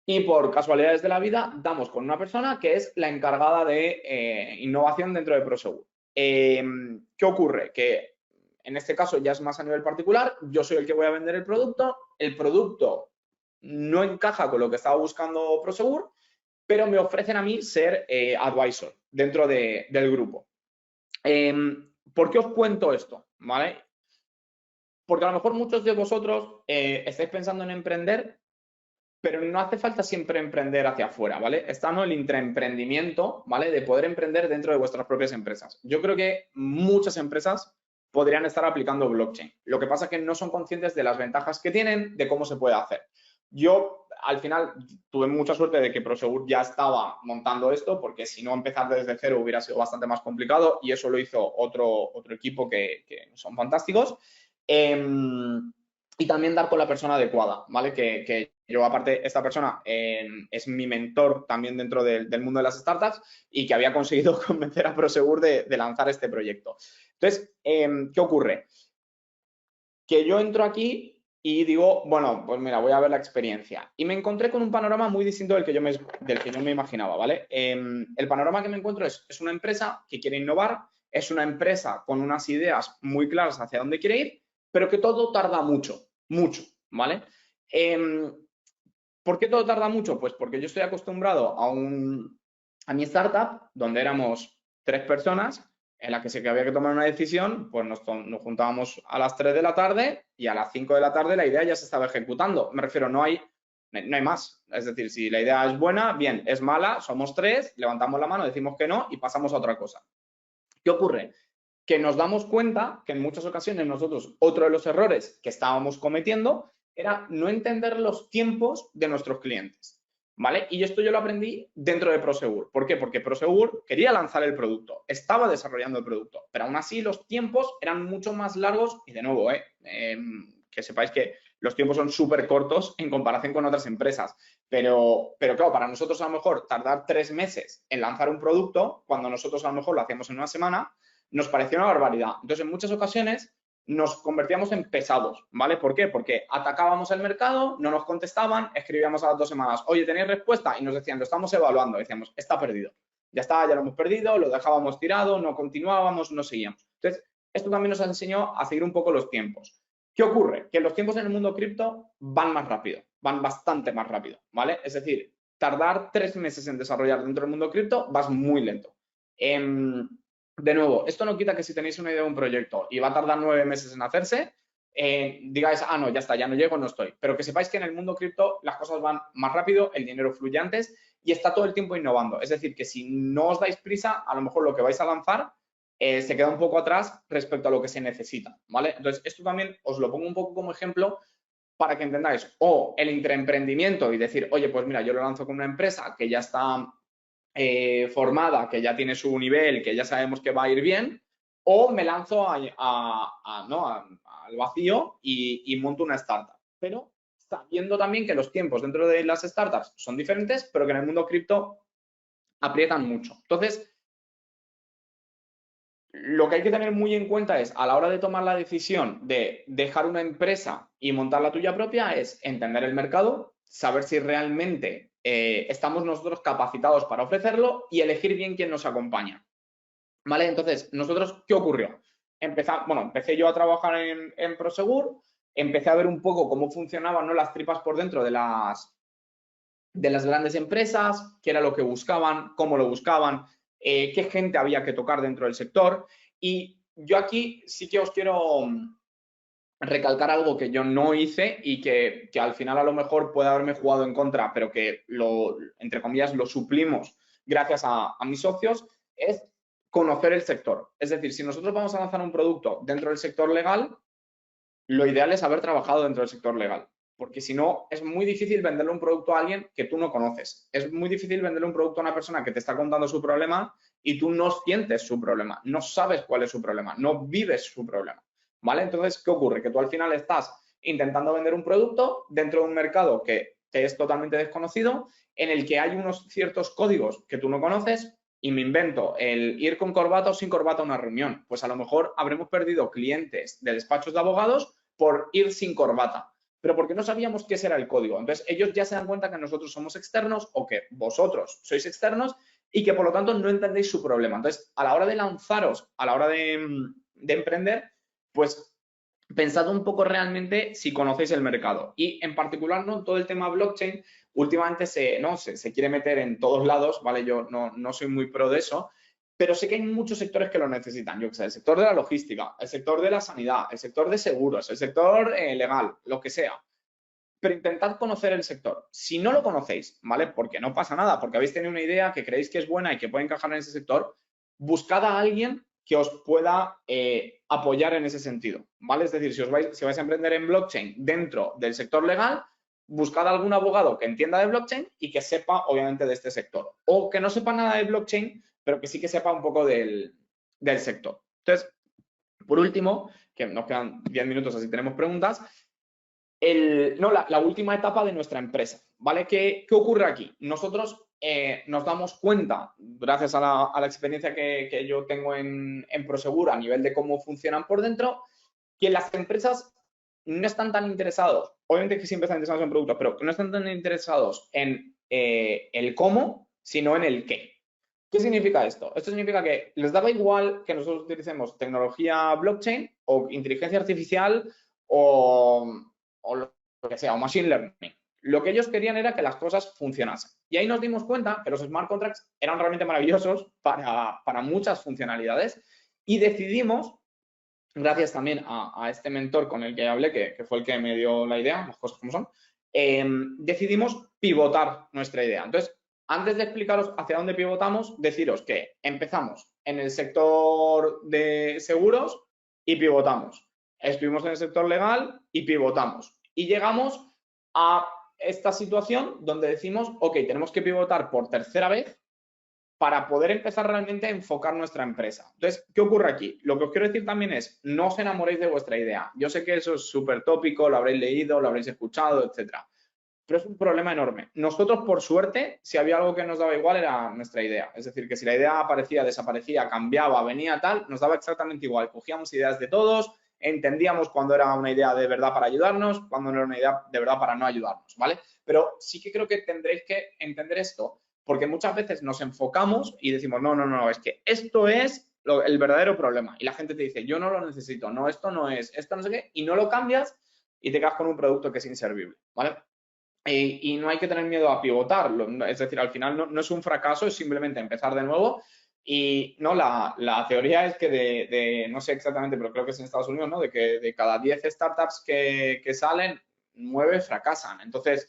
y por casualidades de la vida damos con una persona que es la encargada de innovación dentro de Prosegur. ¿Qué ocurre? Que en este caso ya es más a nivel particular, yo soy el que voy a vender el producto no encaja con lo que estaba buscando Prosegur, pero me ofrecen a mí ser advisor dentro del grupo. ¿Por qué os cuento esto? ¿Vale? Porque a lo mejor muchos de vosotros estáis pensando en emprender, pero no hace falta siempre emprender hacia afuera, ¿vale? Está, ¿no? el intraemprendimiento, ¿vale? De poder emprender dentro de vuestras propias empresas. Yo creo que muchas empresas podrían estar aplicando blockchain. Lo que pasa es que no son conscientes de las ventajas que tienen, de cómo se puede hacer. Yo, al final, tuve mucha suerte de que Prosegur ya estaba montando esto, porque si no, empezar desde cero hubiera sido bastante más complicado y eso lo hizo otro equipo que son fantásticos. Y también dar con la persona adecuada, ¿vale? Que yo, aparte, esta persona es mi mentor también dentro del mundo de las startups y que había conseguido convencer a Prosegur de lanzar este proyecto. Entonces, ¿qué ocurre? Que yo entro aquí y digo, bueno, pues mira, voy a ver la experiencia. Y me encontré con un panorama muy distinto del que yo me imaginaba, ¿vale? El panorama que me encuentro es una empresa que quiere innovar, es una empresa con unas ideas muy claras hacia dónde quiere ir, pero que todo tarda mucho, ¿vale? ¿Por qué todo tarda mucho? Pues porque yo estoy acostumbrado a mi startup, donde éramos 3 personas, en la que sé que había que tomar una decisión, pues nos juntábamos a las 3 de la tarde y a las 5 de la tarde la idea ya se estaba ejecutando. Me refiero, no hay más. Es decir, si la idea es buena, bien, es mala, somos 3, levantamos la mano, decimos que no y pasamos a otra cosa. ¿Qué ocurre? Que nos damos cuenta que en muchas ocasiones nosotros, otro de los errores que estábamos cometiendo era no entender los tiempos de nuestros clientes, ¿vale? Y esto yo lo aprendí dentro de Prosegur. ¿Por qué? Porque Prosegur quería lanzar el producto, estaba desarrollando el producto, pero aún así los tiempos eran mucho más largos y de nuevo, que sepáis que los tiempos son súper cortos en comparación con otras empresas. Pero claro, para nosotros a lo mejor tardar 3 meses en lanzar un producto, cuando nosotros a lo mejor lo hacíamos en una semana, nos pareció una barbaridad. Entonces, en muchas ocasiones nos convertíamos en pesados, ¿vale? ¿Por qué? Porque atacábamos el mercado, no nos contestaban, escribíamos a las 2 semanas, oye, ¿tenéis respuesta? Y nos decían, lo estamos evaluando. Decíamos, está perdido. Ya está, ya lo hemos perdido, lo dejábamos tirado, no continuábamos, no seguíamos. Entonces, esto también nos enseñó a seguir un poco los tiempos. ¿Qué ocurre? Que los tiempos en el mundo cripto van más rápido, van bastante más rápido, ¿vale? Es decir, tardar 3 meses en desarrollar dentro del mundo cripto vas muy lento. De nuevo, esto no quita que si tenéis una idea de un proyecto y va a tardar 9 meses en hacerse, digáis, ah, no, ya está, ya no llego, no estoy. Pero que sepáis que en el mundo cripto las cosas van más rápido, el dinero fluye antes y está todo el tiempo innovando. Es decir, que si no os dais prisa, a lo mejor lo que vais a lanzar se queda un poco atrás respecto a lo que se necesita, ¿vale? Entonces, esto también os lo pongo un poco como ejemplo para que entendáis o el intraemprendimiento y decir, oye, pues mira, yo lo lanzo con una empresa que ya está formada, que ya tiene su nivel, que ya sabemos que va a ir bien, o me lanzo al vacío y monto una startup. Pero sabiendo también que los tiempos dentro de las startups son diferentes, pero que en el mundo cripto aprietan mucho. Entonces, lo que hay que tener muy en cuenta es, a la hora de tomar la decisión de dejar una empresa y montar la tuya propia, es entender el mercado, saber si realmente estamos nosotros capacitados para ofrecerlo y elegir bien quién nos acompaña. ¿Vale? Entonces, nosotros, ¿qué ocurrió? Empecé yo a trabajar en Prosegur, empecé a ver un poco cómo funcionaban, ¿no?, las tripas por dentro de las grandes empresas, qué era lo que buscaban, cómo lo buscaban, qué gente había que tocar dentro del sector. Y yo aquí sí que os quiero recalcar algo que yo no hice y que al final a lo mejor puede haberme jugado en contra, pero que entre comillas, lo suplimos gracias a mis socios, es conocer el sector. Es decir, si nosotros vamos a lanzar un producto dentro del sector legal, lo ideal es haber trabajado dentro del sector legal. porque si no es muy difícil venderle un producto a alguien que tú no conoces. Es muy difícil venderle un producto a una persona que te está contando su problema y tú no sientes su problema, no sabes cuál es su problema, no vives su problema, ¿vale? Entonces, ¿qué ocurre? Que tú al final estás intentando vender un producto dentro de un mercado que te es totalmente desconocido, en el que hay unos ciertos códigos que tú no conoces, y me invento el ir con corbata o sin corbata a una reunión. Pues a lo mejor habremos perdido clientes de despachos de abogados por ir sin corbata, pero porque no sabíamos qué era el código. Entonces, ellos ya se dan cuenta que nosotros somos externos o que vosotros sois externos y que, por lo tanto, no entendéis su problema. Entonces, a la hora de lanzaros, a la hora de emprender, pues pensad un poco realmente si conocéis el mercado. Y en particular, ¿no? Todo el tema blockchain últimamente se quiere meter en todos lados, ¿vale? Yo no soy muy pro de eso, pero sé que hay muchos sectores que lo necesitan. Yo que sé, el sector de la logística, el sector de la sanidad, el sector de seguros, el sector legal, lo que sea. Pero intentad conocer el sector. Si no lo conocéis, ¿vale? Porque no pasa nada, porque habéis tenido una idea que creéis que es buena y que puede encajar en ese sector, buscad a alguien que os pueda apoyar en ese sentido, ¿vale? Es decir, si vais a emprender en blockchain dentro del sector legal, buscad a algún abogado que entienda de blockchain y que sepa, obviamente, de este sector. O que no sepa nada de blockchain, pero que sí que sepa un poco del sector. Entonces, por último, que nos quedan 10 minutos, así tenemos preguntas, la última etapa de nuestra empresa, ¿vale? ¿Qué ocurre aquí? Nosotros nos damos cuenta, gracias a la experiencia que yo tengo en Prosegur a nivel de cómo funcionan por dentro, que las empresas no están tan interesados, obviamente que siempre están interesados en productos, pero no están tan interesados en el cómo, sino en el qué. ¿Qué significa esto? Esto significa que les daba igual que nosotros utilicemos tecnología blockchain o inteligencia artificial o lo que sea, o machine learning. Lo que ellos querían era que las cosas funcionasen. Y ahí nos dimos cuenta que los smart contracts eran realmente maravillosos para muchas funcionalidades y decidimos, gracias también a este mentor con el que hablé, que fue el que me dio la idea, las cosas como son, decidimos pivotar nuestra idea. Entonces, antes de explicaros hacia dónde pivotamos, deciros que empezamos en el sector de seguros y pivotamos. Estuvimos en el sector legal y pivotamos. Y llegamos a esta situación donde decimos, ok, tenemos que pivotar por tercera vez para poder empezar realmente a enfocar nuestra empresa. Entonces, ¿qué ocurre aquí? Lo que os quiero decir también es, no os enamoréis de vuestra idea. Yo sé que eso es súper tópico, lo habréis leído, lo habréis escuchado, etcétera. Pero es un problema enorme. Nosotros, por suerte, si había algo que nos daba igual era nuestra idea. Es decir, que si la idea aparecía, desaparecía, cambiaba, venía tal, nos daba exactamente igual. Cogíamos ideas de todos, entendíamos cuando era una idea de verdad para ayudarnos, cuando no era una idea de verdad para no ayudarnos, ¿vale? Pero sí que creo que tendréis que entender esto, porque muchas veces nos enfocamos y decimos, no, es que esto es el verdadero problema. Y la gente te dice, yo no lo necesito, no, esto no es, esto no sé qué, y no lo cambias y te quedas con un producto que es inservible, ¿vale? Y no hay que tener miedo a pivotarlo, es decir, al final no es un fracaso, es simplemente empezar de nuevo. Y no, la teoría es que no sé exactamente, pero creo que es en Estados Unidos, ¿no? De que de cada 10 startups que salen, 9 fracasan. Entonces,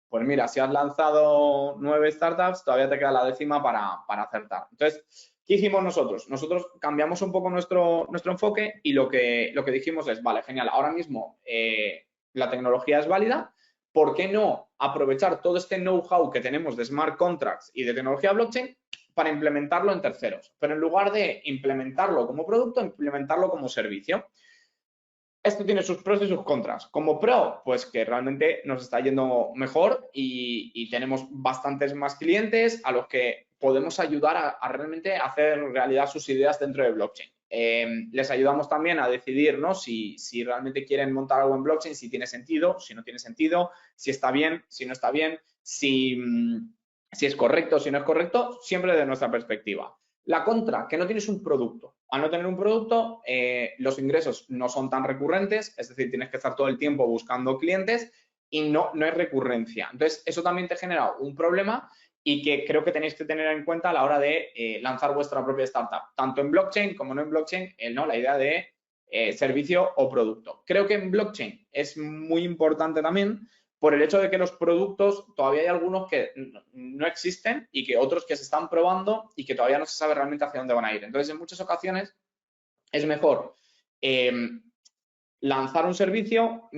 pues mira, si has lanzado 9 startups, todavía te queda la décima para acertar. Entonces, ¿qué hicimos nosotros? Nosotros cambiamos un poco nuestro enfoque y lo que dijimos es, vale, genial, ahora mismo la tecnología es válida, ¿por qué no aprovechar todo este know-how que tenemos de smart contracts y de tecnología blockchain para implementarlo en terceros? Pero en lugar de implementarlo como producto, implementarlo como servicio. Esto tiene sus pros y sus contras. Como pro, pues que realmente nos está yendo mejor y tenemos bastantes más clientes a los que podemos ayudar a realmente hacer realidad sus ideas dentro de blockchain. Les ayudamos también a decidir, ¿no? si realmente quieren montar algo en blockchain, si tiene sentido, si no tiene sentido, si está bien, si no está bien, si es correcto, si no es correcto, siempre de nuestra perspectiva. La contra, que no tienes un producto. Al no tener un producto, los ingresos no son tan recurrentes, es decir, tienes que estar todo el tiempo buscando clientes y no es recurrencia. Entonces, eso también te genera un problema y que creo que tenéis que tener en cuenta a la hora de lanzar vuestra propia startup, tanto en blockchain como no en blockchain, la idea de servicio o producto. Creo que en blockchain es muy importante también por el hecho de que los productos todavía hay algunos que no existen y que otros que se están probando y que todavía no se sabe realmente hacia dónde van a ir. Entonces, en muchas ocasiones es mejor lanzar un servicio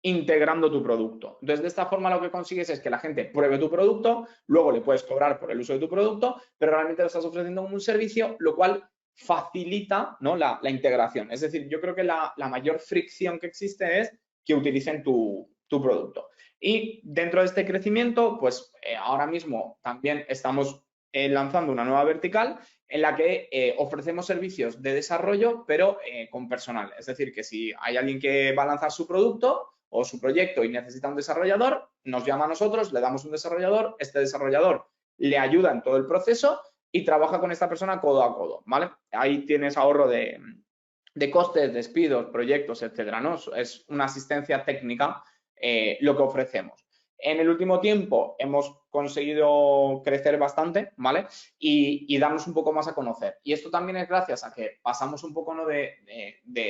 integrando tu producto. Entonces, de esta forma lo que consigues es que la gente pruebe tu producto, luego le puedes cobrar por el uso de tu producto, pero realmente lo estás ofreciendo como un servicio, lo cual facilita, ¿no?, la integración. Es decir, yo creo que la mayor fricción que existe es que utilicen tu producto. Y dentro de este crecimiento, pues ahora mismo también estamos lanzando una nueva vertical en la que ofrecemos servicios de desarrollo, pero con personal. Es decir, que si hay alguien que va a lanzar su producto o su proyecto y necesita un desarrollador, nos llama a nosotros, le damos un desarrollador, este desarrollador le ayuda en todo el proceso y trabaja con esta persona codo a codo, ¿vale? Ahí tienes ahorro de costes, despidos, proyectos, etcétera, ¿no? Es una asistencia técnica lo que ofrecemos. En el último tiempo hemos conseguido crecer bastante, ¿vale? Y darnos un poco más a conocer. Y esto también es gracias a que pasamos un poco, ¿no?, de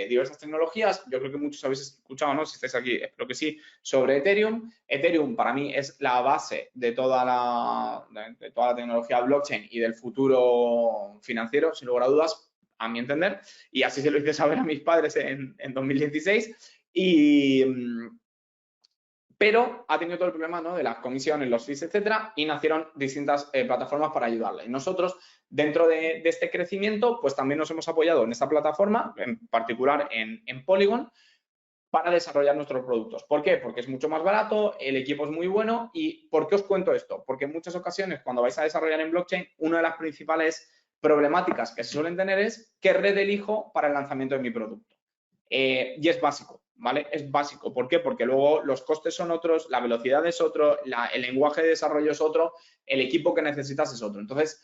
diversas tecnologías. Yo creo que muchos habéis escuchado, ¿no?, si estáis aquí, espero que sí, sobre Ethereum. Ethereum para mí es la base de toda la tecnología blockchain y del futuro financiero, sin lugar a dudas, a mi entender. Y así se lo hice saber a mis padres en 2016. Pero ha tenido todo el problema, ¿no?, de las comisiones, los fees, etcétera, y nacieron distintas plataformas para ayudarle. Y nosotros, dentro de este crecimiento, pues también nos hemos apoyado en esta plataforma, en particular en Polygon, para desarrollar nuestros productos. ¿Por qué? Porque es mucho más barato, el equipo es muy bueno. ¿Y por qué os cuento esto? Porque en muchas ocasiones, cuando vais a desarrollar en blockchain, una de las principales problemáticas que se suelen tener es qué red elijo para el lanzamiento de mi producto. Y es básico, ¿vale? Es básico. ¿Por qué? Porque luego los costes son otros, la velocidad es otro, el lenguaje de desarrollo es otro, el equipo que necesitas es otro. Entonces,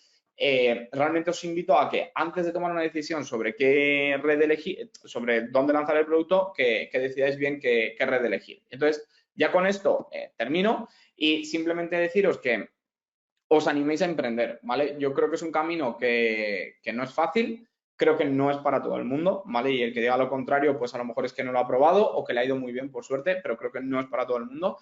realmente os invito a que antes de tomar una decisión sobre qué red elegir, sobre dónde lanzar el producto, que decidáis bien qué red elegir. Entonces, ya con esto termino y simplemente deciros que os animéis a emprender, ¿vale? Yo creo que es un camino que no es fácil, creo que no es para todo el mundo, ¿vale? Y el que diga lo contrario, pues a lo mejor es que no lo ha probado o que le ha ido muy bien, por suerte, pero creo que no es para todo el mundo.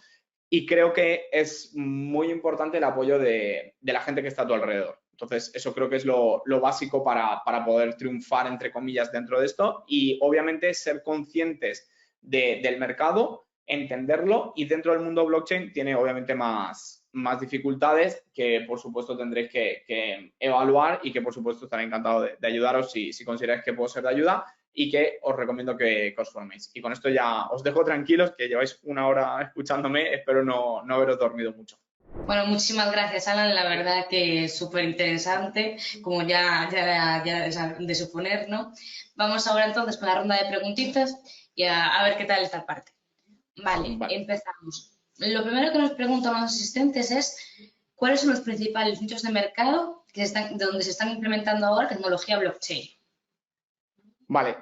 Y creo que es muy importante el apoyo de la gente que está a tu alrededor. Entonces, eso creo que es lo básico para poder triunfar, entre comillas, dentro de esto. Y obviamente ser conscientes del mercado, entenderlo, y dentro del mundo blockchain tiene obviamente más dificultades que por supuesto tendréis que evaluar y que por supuesto estaré encantado de ayudaros si consideráis que puedo ser de ayuda y que os recomiendo que os forméis. Y con esto ya os dejo tranquilos, que lleváis una hora escuchándome, espero no haberos dormido mucho. Bueno, muchísimas gracias, Alan. La verdad que es súper interesante, como ya es de suponer, ¿no? Vamos ahora entonces con la ronda de preguntitas y a ver qué tal esta parte. Vale, empezamos. Lo primero que nos preguntan los asistentes es ¿cuáles son los principales nichos de mercado donde se están implementando ahora tecnología blockchain? Vale,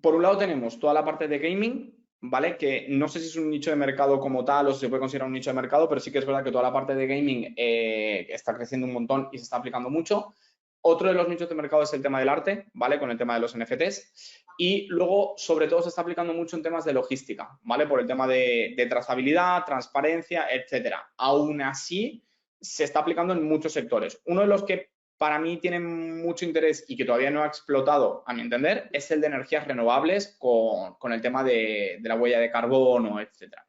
por un lado tenemos toda la parte de gaming, ¿vale? Que no sé si es un nicho de mercado como tal o si se puede considerar un nicho de mercado, pero sí que es verdad que toda la parte de gaming está creciendo un montón y se está aplicando mucho. Otro de los nichos de mercado es el tema del arte, ¿vale? Con el tema de los NFTs. Y luego, sobre todo, se está aplicando mucho en temas de logística, ¿vale? Por el tema de trazabilidad, transparencia, etcétera. Aún así, se está aplicando en muchos sectores. Uno de los que para mí tiene mucho interés y que todavía no ha explotado, a mi entender, es el de energías renovables con el tema de la huella de carbono, etcétera.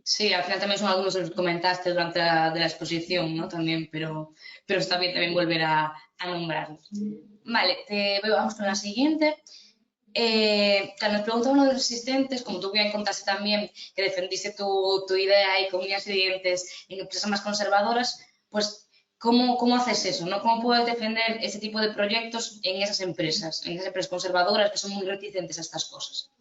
Sí, al final también son algunos de los que comentaste durante la exposición, ¿no? También, pero está bien también volver a nombrarlos. Vale, vamos con la siguiente. Claro, nos pregunta uno de los asistentes, como tú bien contaste también, que defendiste tu idea y con uñas y dientes en empresas más conservadoras, pues, ¿cómo haces eso, no? ¿Cómo puedes defender ese tipo de proyectos en esas empresas conservadoras que son muy reticentes a estas cosas?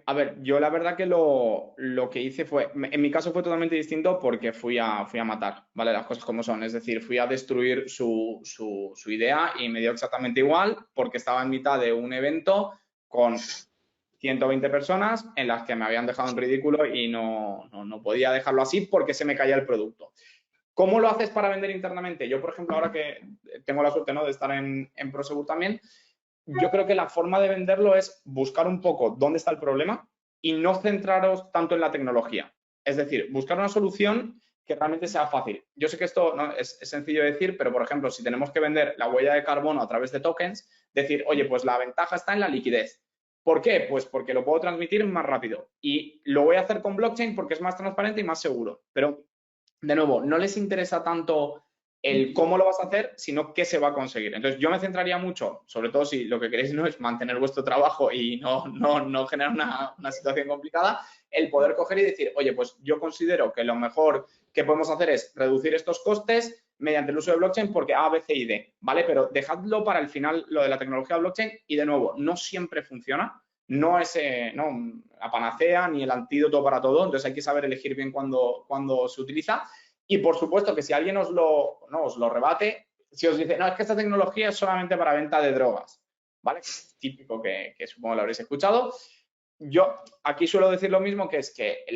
A ver, yo la verdad que lo que hice fue, en mi caso fue totalmente distinto porque fui a matar, ¿vale? Las cosas como son, es decir, fui a destruir su idea y me dio exactamente igual porque estaba en mitad de un evento con 120 personas en las que me habían dejado en ridículo y no podía dejarlo así porque se me caía el producto. ¿Cómo lo haces para vender internamente? Yo, por ejemplo, ahora que tengo la suerte, ¿no?, de estar en Prosegur también, yo creo que la forma de venderlo es buscar un poco dónde está el problema y no centraros tanto en la tecnología. Es decir, buscar una solución que realmente sea fácil. Yo sé que esto no es sencillo de decir, pero, por ejemplo, si tenemos que vender la huella de carbono a través de tokens, decir, oye, pues la ventaja está en la liquidez. ¿Por qué? Pues porque lo puedo transmitir más rápido y lo voy a hacer con blockchain porque es más transparente y más seguro. Pero, de nuevo, no les interesa tanto el cómo lo vas a hacer, sino qué se va a conseguir. Entonces, yo me centraría mucho, sobre todo si lo que queréis no es mantener vuestro trabajo y no generar una situación complicada, el poder coger y decir, oye, pues yo considero que lo mejor que podemos hacer es reducir estos costes mediante el uso de blockchain porque A, B, C y D, ¿vale? Pero dejadlo para el final lo de la tecnología blockchain y, de nuevo, no siempre funciona. No es la panacea ni el antídoto para todo, entonces hay que saber elegir bien cuando se utiliza. Y por supuesto que si alguien os lo rebate, si os dice, no, es que esta tecnología es solamente para venta de drogas, ¿vale? Es típico que supongo lo habréis escuchado. Yo aquí suelo decir lo mismo, que es que el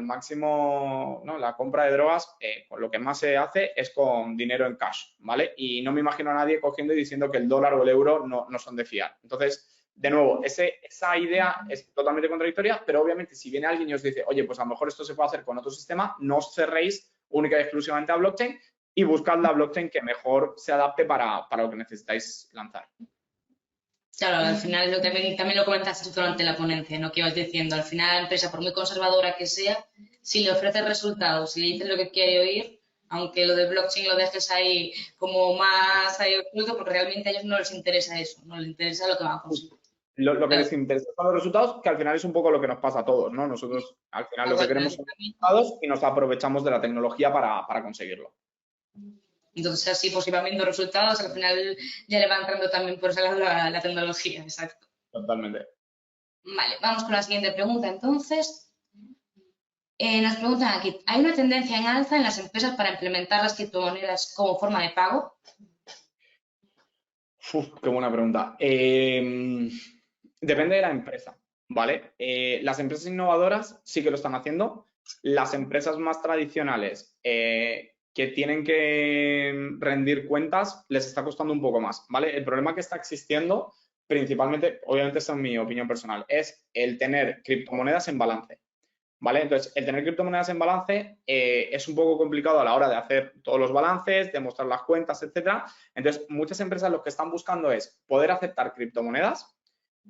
máximo, la compra de drogas, con lo que más se hace es con dinero en cash, ¿vale? Y no me imagino a nadie cogiendo y diciendo que el dólar o el euro no son de fiar. Entonces, de nuevo, esa idea es totalmente contradictoria, pero obviamente si viene alguien y os dice, oye, pues a lo mejor esto se puede hacer con otro sistema, no os cerréis única y exclusivamente a blockchain y buscad la blockchain que mejor se adapte para lo que necesitáis lanzar. Claro, al final también lo comentaste durante la ponencia, ¿no? Que ibas diciendo, al final la empresa, por muy conservadora que sea, si le ofreces resultados, si le dices lo que quiere oír, aunque lo de blockchain lo dejes ahí como más ahí oculto, porque realmente a ellos no les interesa eso, no les interesa lo que van a conseguir. Lo que les interesa son los resultados, que al final es un poco lo que nos pasa a todos, ¿no? Nosotros al final lo que queremos son resultados y nos aprovechamos de la tecnología para conseguirlo. Entonces, así, pues iban viendo resultados, al final ya le va entrando también por ese lado la tecnología, exacto. Totalmente. Vale, vamos con la siguiente pregunta, entonces. Nos preguntan aquí, ¿hay una tendencia en alza en las empresas para implementar las criptomonedas como forma de pago? Qué buena pregunta. Depende de la empresa, ¿vale? Las empresas innovadoras sí que lo están haciendo. Las empresas más tradicionales que tienen que rendir cuentas les está costando un poco más, ¿vale? El problema que está existiendo, principalmente, obviamente esta es mi opinión personal, es el tener criptomonedas en balance. ¿Vale? Entonces, el tener criptomonedas en balance es un poco complicado a la hora de hacer todos los balances, de mostrar las cuentas, etcétera. Entonces, muchas empresas lo que están buscando es poder aceptar criptomonedas,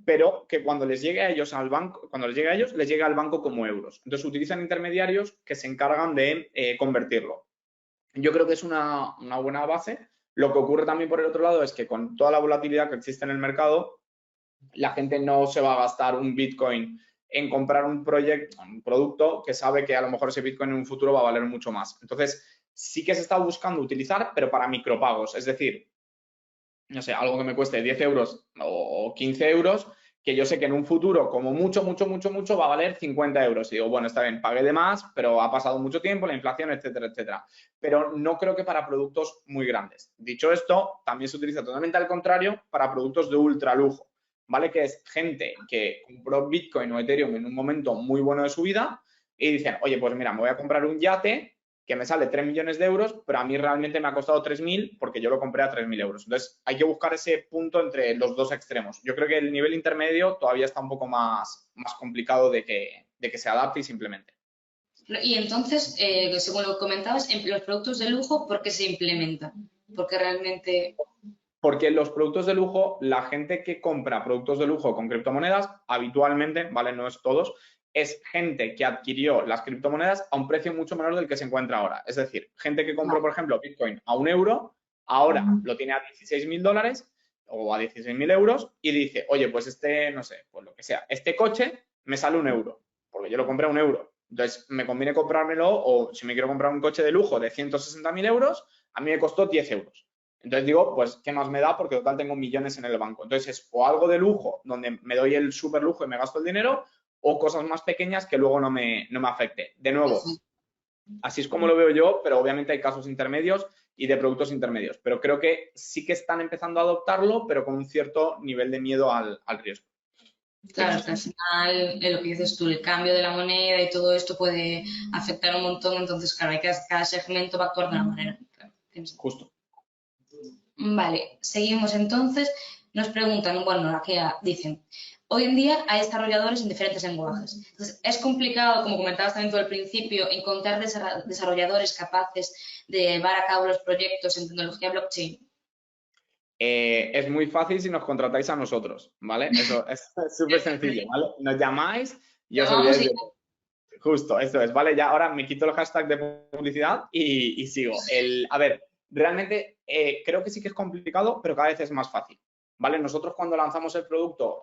pero que cuando les llegue a ellos al banco, les llegue al banco como euros. Entonces, utilizan intermediarios que se encargan de convertirlo. Yo creo que es una buena base. Lo que ocurre también por el otro lado es que con toda la volatilidad que existe en el mercado, la gente no se va a gastar un Bitcoin en comprar un producto que sabe que a lo mejor ese Bitcoin en un futuro va a valer mucho más. Entonces, sí que se está buscando utilizar, pero para micropagos. Es decir, no sé, algo que me cueste 10 euros o 15 euros, que yo sé que en un futuro, como mucho, va a valer 50 euros. Y digo, bueno, está bien, pagué de más, pero ha pasado mucho tiempo, la inflación, etcétera, etcétera. Pero no creo que para productos muy grandes. Dicho esto, también se utiliza totalmente al contrario para productos de ultralujo. ¿Vale? Que es gente que compró Bitcoin o Ethereum en un momento muy bueno de su vida y dicen, oye, pues mira, me voy a comprar un yate que me sale 3 millones de euros, pero a mí realmente me ha costado 3.000 porque yo lo compré a 3.000 euros. Entonces, hay que buscar ese punto entre los dos extremos. Yo creo que el nivel intermedio todavía está un poco más complicado de que se adapte y se implemente. Y entonces, según lo comentabas, en los productos de lujo, ¿por qué se implementan? Porque realmente... Porque los productos de lujo, la gente que compra productos de lujo con criptomonedas, habitualmente, ¿vale? No es todos, es gente que adquirió las criptomonedas a un precio mucho menor del que se encuentra ahora. Es decir, gente que compró, por ejemplo, Bitcoin a 1 euro, ahora lo tiene a 16.000 dólares o a 16.000 euros y dice, oye, pues no sé, pues lo que sea, este coche me sale 1 euro, porque yo lo compré a 1 euro. Entonces, me conviene comprármelo o si me quiero comprar un coche de lujo de 160.000 euros, a mí me costó 10 euros. Entonces digo, pues, ¿qué más me da? Porque total tengo millones en el banco. Entonces es o algo de lujo, donde me doy el súper lujo y me gasto el dinero, o cosas más pequeñas que luego no me afecte. De nuevo, así es como lo veo yo, pero obviamente hay casos intermedios y de productos intermedios. Pero creo que sí que están empezando a adoptarlo, pero con un cierto nivel de miedo al riesgo. Claro, que al final, lo que dices tú, el cambio de la moneda y todo esto puede afectar un montón, entonces, claro, hay que cada segmento va a actuar de una manera. Claro, justo. Vale, seguimos entonces. Nos preguntan, bueno, aquí dicen, hoy en día hay desarrolladores en diferentes lenguajes. Entonces, es complicado, como comentabas también tú al principio, encontrar desarrolladores capaces de llevar a cabo los proyectos en tecnología blockchain. Es muy fácil si nos contratáis a nosotros, ¿vale? Eso es súper sencillo, ¿vale? Nos llamáis y os Llamamos olvidáis y de... Justo, eso es, ¿vale? Ya ahora me quito el hashtag de publicidad y sigo. A ver, realmente creo que sí que es complicado, pero cada vez es más fácil, ¿vale? Nosotros cuando lanzamos el producto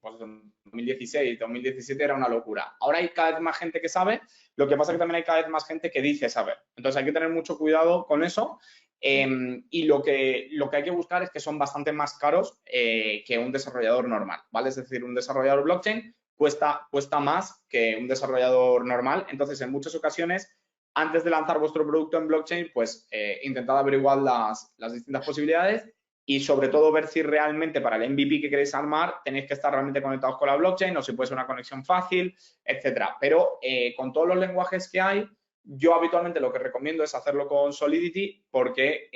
pues, en 2016, 2017 era una locura. Ahora hay cada vez más gente que sabe, lo que pasa es que también hay cada vez más gente que dice saber. Entonces hay que tener mucho cuidado con eso. Y lo que hay que buscar es que son bastante más caros que un desarrollador normal, ¿vale? Es decir, un desarrollador blockchain cuesta más que un desarrollador normal. Entonces, en muchas ocasiones, antes de lanzar vuestro producto en blockchain, pues intentad averiguar las distintas posibilidades y sobre todo ver si realmente para el MVP que queréis armar tenéis que estar realmente conectados con la blockchain o si puede ser una conexión fácil, etcétera. Pero con todos los lenguajes que hay, yo habitualmente lo que recomiendo es hacerlo con Solidity porque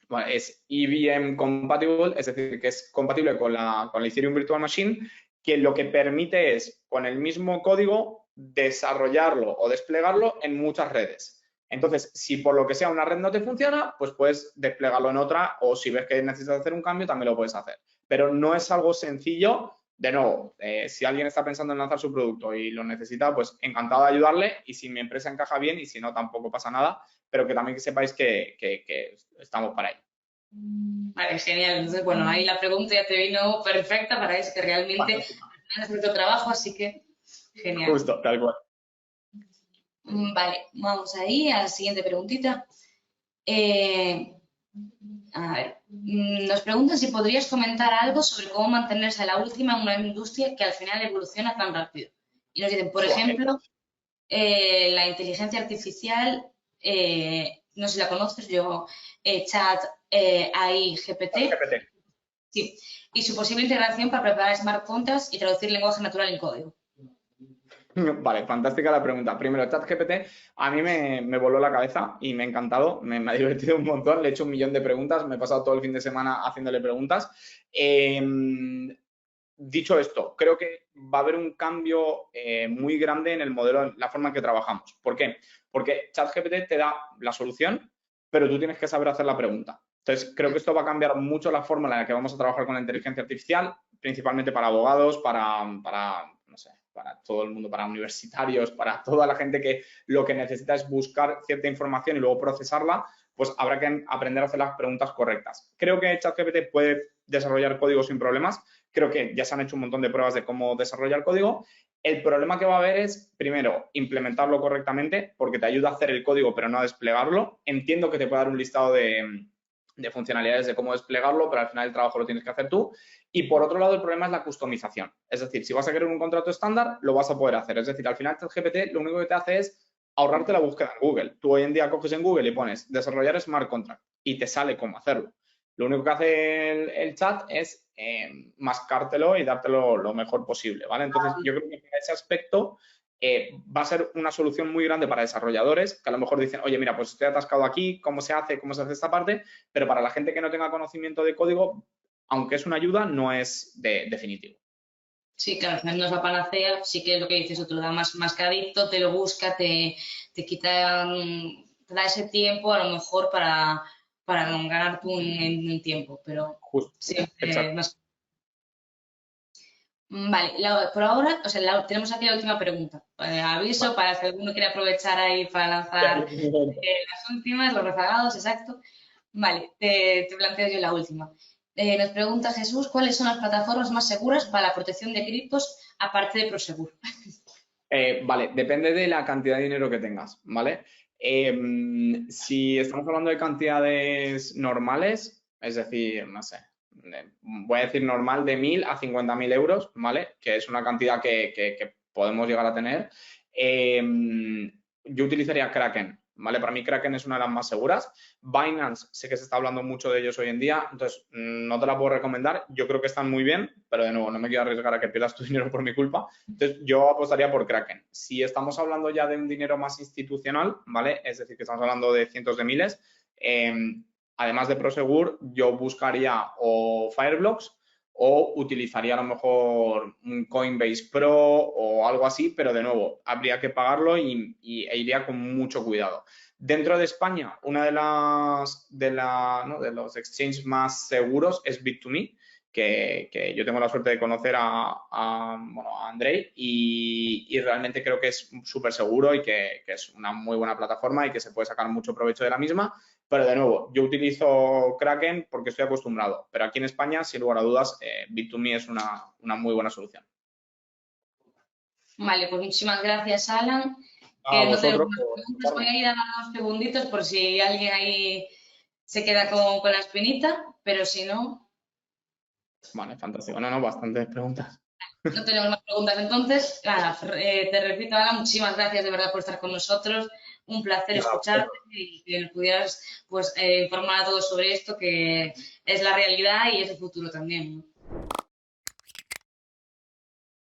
bueno, es EVM compatible, es decir, que es compatible con la Ethereum Virtual Machine, que lo que permite es, con el mismo código, desarrollarlo o desplegarlo en muchas redes. Entonces, si por lo que sea una red no te funciona, pues puedes desplegarlo en otra o si ves que necesitas hacer un cambio, también lo puedes hacer. Pero no es algo sencillo. De nuevo, si alguien está pensando en lanzar su producto y lo necesita, pues encantado de ayudarle y si mi empresa encaja bien y si no, tampoco pasa nada, pero que también que sepáis que estamos para ahí. Vale, genial. Entonces, bueno, ahí la pregunta ya te vino perfecta para eso, que realmente Fantástico. es nuestro trabajo, así que genial. Justo, tal cual. Vale, vamos ahí a la siguiente preguntita. Eh, a ver, nos preguntan si podrías comentar algo sobre cómo mantenerse a la última en una industria que al final evoluciona tan rápido. Y nos dicen, por ejemplo, la inteligencia artificial, no sé si la conoces, yo, chat AI GPT, GPT. sí, y su posible integración para preparar smart contracts y traducir lenguaje natural en código. Vale, fantástica la pregunta. Primero, ChatGPT a mí me voló la cabeza y me ha encantado, me ha divertido un montón, le he hecho 1.000.000 de preguntas, me he pasado todo el fin de semana haciéndole preguntas. Dicho esto, creo que va a haber un cambio muy grande en el modelo, en la forma en que trabajamos. ¿Por qué? Porque ChatGPT te da la solución, pero tú tienes que saber hacer la pregunta. Entonces, creo que esto va a cambiar mucho la forma en la que vamos a trabajar con la inteligencia artificial, principalmente para abogados, no sé, para todo el mundo, para universitarios, para toda la gente que lo que necesita es buscar cierta información y luego procesarla, pues habrá que aprender a hacer las preguntas correctas. Creo que ChatGPT puede desarrollar código sin problemas. Creo que ya se han hecho un montón de pruebas de cómo desarrollar código. El problema que va a haber es, primero, implementarlo correctamente, porque te ayuda a hacer el código, pero no a desplegarlo. Entiendo que te puede dar un listado de funcionalidades de cómo desplegarlo, pero al final el trabajo lo tienes que hacer tú. Y por otro lado, el problema es la customización. Es decir, si vas a querer un contrato estándar, lo vas a poder hacer. Es decir, al final ChatGPT lo único que te hace es ahorrarte la búsqueda en Google. Tú hoy en día coges en Google y pones desarrollar smart contract y te sale cómo hacerlo. Lo único que hace el chat es mascártelo y dártelo lo mejor posible, ¿vale? Entonces, yo creo que en ese aspecto va a ser una solución muy grande para desarrolladores que a lo mejor dicen, oye, mira, pues estoy atascado aquí, ¿cómo se hace esta parte? Pero para la gente que no tenga conocimiento de código, aunque es una ayuda, no es definitivo. Sí, claro, al final no es la panacea, sí que es lo que dices, te lo da más mascadito, te lo busca, te quita, te da ese tiempo a lo mejor para ganar tú en tiempo, pero Justo, siempre exacto. más. Vale, por ahora, o sea, tenemos aquí la última pregunta. Aviso Vale. para si alguno quiere aprovechar ahí para lanzar las últimas, los rezagados, exacto. Vale, te planteo yo la última. Nos pregunta Jesús, ¿cuáles son las plataformas más seguras para la protección de criptos aparte de Prosegur? Vale, depende de la cantidad de dinero que tengas, ¿vale? Si estamos hablando de cantidades normales, es decir, no sé, voy a decir normal de 1.000 a 50.000 euros, ¿vale? Que es una cantidad que podemos llegar a tener. Yo utilizaría Kraken, ¿vale? Para mí Kraken es una de las más seguras. Binance, sé que se está hablando mucho de ellos hoy en día, entonces no te la puedo recomendar. Yo creo que están muy bien, pero de nuevo, no me quiero arriesgar a que pierdas tu dinero por mi culpa. Entonces, yo apostaría por Kraken. Si estamos hablando ya de un dinero más institucional, ¿vale? Es decir, que estamos hablando de cientos de miles, además de Prosegur, yo buscaría o Fireblocks o utilizaría a lo mejor un Coinbase Pro o algo así, pero de nuevo, habría que pagarlo e iría con mucho cuidado. Dentro de España, una de los exchanges más seguros es Bit2Me, que yo tengo la suerte de conocer bueno, a Andrei y realmente creo que es súper seguro y que es una muy buena plataforma y que se puede sacar mucho provecho de la misma. Pero de nuevo, yo utilizo Kraken porque estoy acostumbrado, pero aquí en España, sin lugar a dudas, Bit2Me es una muy buena solución. Vale, pues muchísimas gracias, Alan. A Que no tenemos vosotros más por preguntas. Voy contarme. a ir a dar unos segunditos por si alguien ahí se queda con la espinita, pero si no, Vale, fantástico. No, bastantes preguntas. no tenemos más preguntas. Entonces, nada, te repito, Alan, muchísimas gracias de verdad por estar con nosotros. Un placer Nada, escucharte vosotros. y que nos pudieras pues, informar a todos sobre esto, que es la realidad y es el futuro también, ¿no?